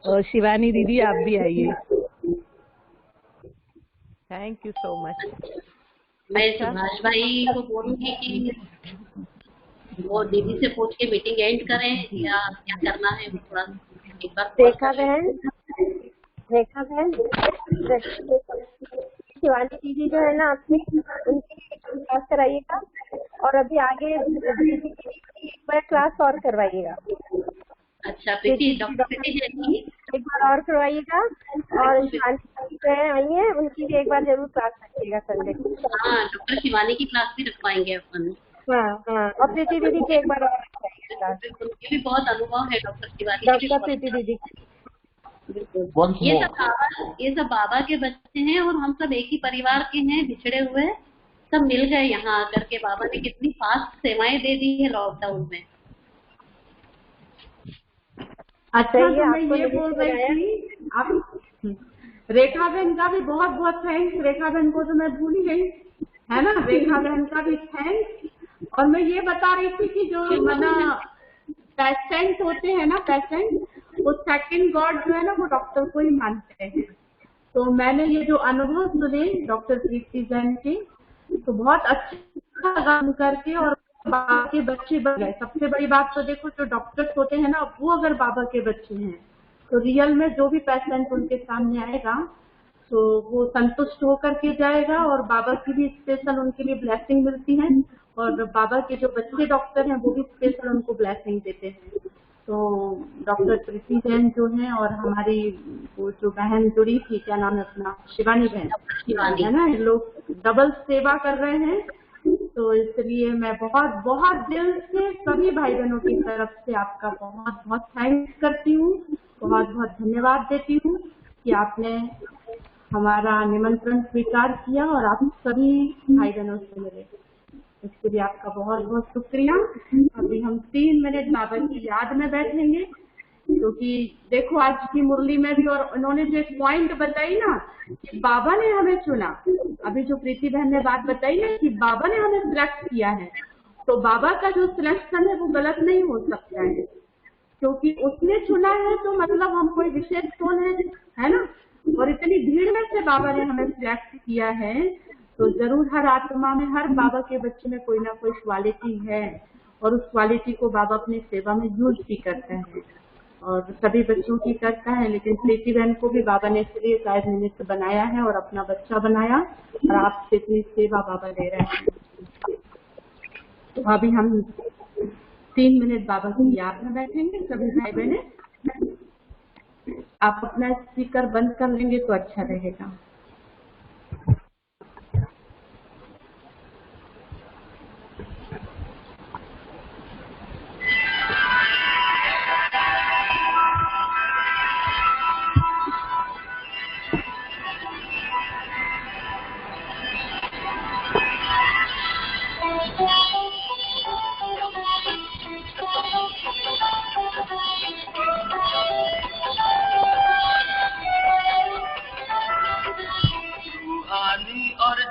और शिवानी दीदी आप भी आइए। Thank you so much. मैं सुभाष भाई को बोलूंगी कि वो दीदी से पूछ के मीटिंग एंड करें या क्या करना है, वो थोड़ा एक बार। रेखा बहन शिवानी दीदी जो है ना अपनी उनकी क्लास कराइएगा, और अभी आगे दीदी एक बार क्लास और करवाइएगा। अच्छा प्रीति, डॉक्टर प्रीति जैन की एक बार और करवाइएगा, और शिवानी आई है उनकी भी एक बार जरूर क्लास रखिएगा संडे को। हाँ, डॉक्टर शिवानी की क्लास भी रखवाएंगे अपन। हाँ, और प्रीति दीदी की एक बार और रखवाइएगा क्लास। उनकी भी बहुत अनुभव है डॉक्टर शिवानी। डॉक्टर प्रीति दीदी बिल्कुल। ये सब बाबा के बच्चे हैं और हम सब एक ही परिवार के हैं, बिछड़े हुए सब मिल गए यहाँ आकर के। बाबा ने कितनी फास्ट सेवाएं दे दी है लॉकडाउन में। अच्छा, तो मैं ये बोल रही थी, आप रेखा बहन का भी बहुत बहुत थैंक्स। रेखा बहन को तो मैं भूल ही गई, है ना। रेखा बहन का भी थैंक्स। और मैं ये बता रही थी कि जो पेशेंट होते हैं ना, पेशेंट, वो सेकंड गॉड जो है ना, वो डॉक्टर को ही मानते हैं। तो मैंने ये जो अनुभव सुने डॉक्टर प्रीति जैन के, तो बहुत अच्छा लगा करके, और बाबा के बच्चे बन गए। सबसे बड़ी बात तो देखो, जो डॉक्टर्स होते हैं ना, वो अगर बाबा के बच्चे हैं तो रियल में जो भी पेशेंट उनके सामने आएगा तो वो संतुष्ट होकर के जाएगा, और बाबा की भी स्पेशल उनके लिए ब्लेसिंग मिलती है, और बाबा के जो बच्चे डॉक्टर हैं वो भी स्पेशल उनको ब्लेसिंग देते हैं। तो डॉक्टर प्रीति जैन जो है, और हमारी वो जो बहन जुड़ी थी, क्या नाम है अपना, शिवानी बहन, है ना, लोग डबल सेवा कर रहे हैं। तो इसलिए मैं बहुत बहुत दिल से सभी भाई बहनों की तरफ से आपका बहुत बहुत थैंक्स करती हूँ, बहुत बहुत धन्यवाद देती हूँ कि आपने हमारा निमंत्रण स्वीकार किया और आप सभी भाई बहनों से मिले। इसके लिए आपका बहुत बहुत शुक्रिया। अभी हम 3 मिनट बाबा की याद में बैठेंगे, क्योंकि देखो आज की मुरली में भी, और उन्होंने जो एक पॉइंट बताई ना कि बाबा ने हमें चुना, अभी जो प्रीति बहन ने बात बताई ना कि बाबा ने हमें सिलेक्ट किया है, तो बाबा का जो सिलेक्शन है वो गलत नहीं हो सकता है, क्योंकि उसने चुना है तो मतलब हम कोई विशेष कौन है ना। और इतनी भीड़ में से बाबा ने हमें सिलेक्ट किया है, तो जरूर हर आत्मा में, हर बाबा के बच्चे में कोई ना कोई क्वालिटी है, और उस क्वालिटी को बाबा अपनी सेवा में यूज भी करता है, और सभी बच्चों की करता है। लेकिन प्रीति बहन को भी बाबा ने इसलिए शायद निमित्त बनाया है और अपना बच्चा बनाया, और आपसे इतनी सेवा बाबा दे रहे हैं। तो अभी हम 3 मिनट बाबा की याद में बैठेंगे सभी भाई बहने। आप अपना स्पीकर बंद कर लेंगे तो अच्छा रहेगा।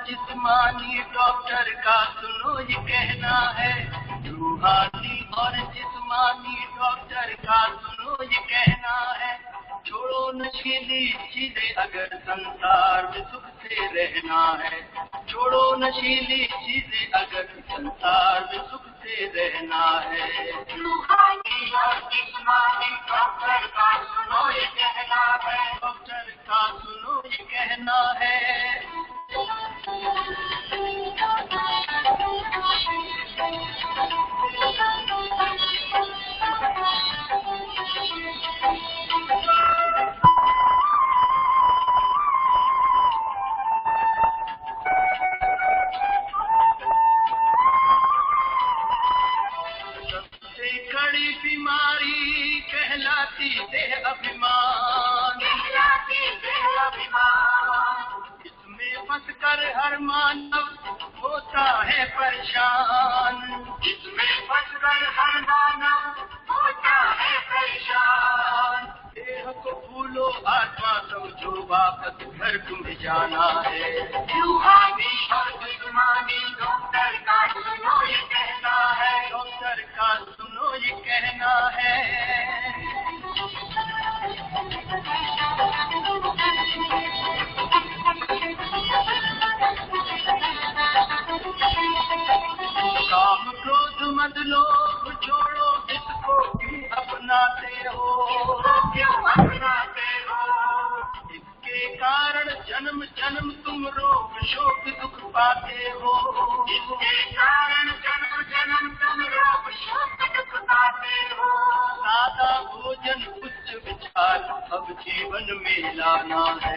जिस्मानी डॉक्टर का सुनो ये कहना है, रूहानी और जिस्मानी डॉक्टर का सुनो ये कहना है। छोड़ो नशीली चीजें अगर संसार में सुख से रहना है, छोड़ो नशीली चीजें अगर संसार में सुख से रहना है। रूहानी और जिस्मानी डॉक्टर का सुनो ये कहना है, डॉक्टर का सुनो ये कहना है। सबसे कड़ी बीमारी कहलाती देह अभिमान, कहलाती देह अभिमान। इसमें फंस कर हर मानव होता है परेशान, इसमें फंस कर हर मानव होता है परेशान। देह को भूलो आत्मा समझो, वापस घर तुम्हें जाना है। रूहानी और जिस्मानी डॉक्टर का सुनो ये कहना है, डॉक्टर का सुनो ये कहना है। काम क्रोध मत लोभ छोड़ो, इसको क्यों अपनाते हो, क्यों अपनाते हो। इसके कारण जन्म जन्म तुम रोग शोक दुख पाते हो, इसके कारण जन्म जन्म तुम रोग शोक जाना है।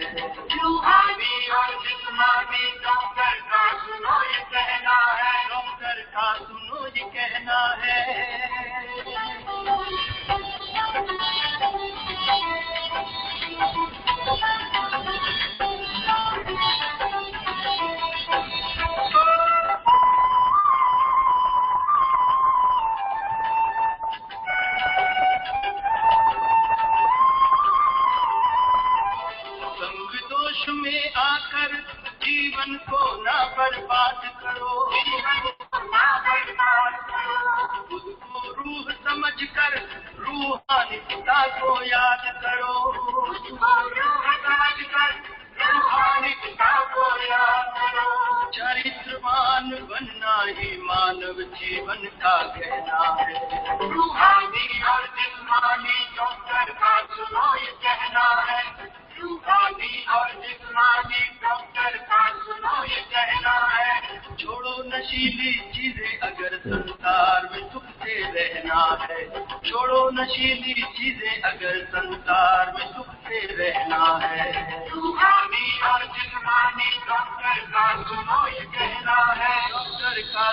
रूहानी और जिस्मानी डॉक्टर का सुनो ये कहना है, डॉक्टर का सुनो ये कहना है। संग दोष में आकर जीवन को ना बर्बाद करो, खुद को रूह समझकर रूहानियता को याद करो, रूहानियता को याद करो। चरित्रवान बनना ही मानव जीवन का कहना है। रूहानी और जिस्मानी डॉक्टर का सुनो ये कहना है, रूहानी और जिस्मानी डॉक्टर का सुनो ये कहना है। छोड़ो नशीली चीजें अगर संसार में सुख से रहना है, छोड़ो नशीली चीजें अगर संसार में सुख से रहना है। रूहानी और जिस्मानी डॉक्टर का सुनो ये कहना है, डॉक्टर का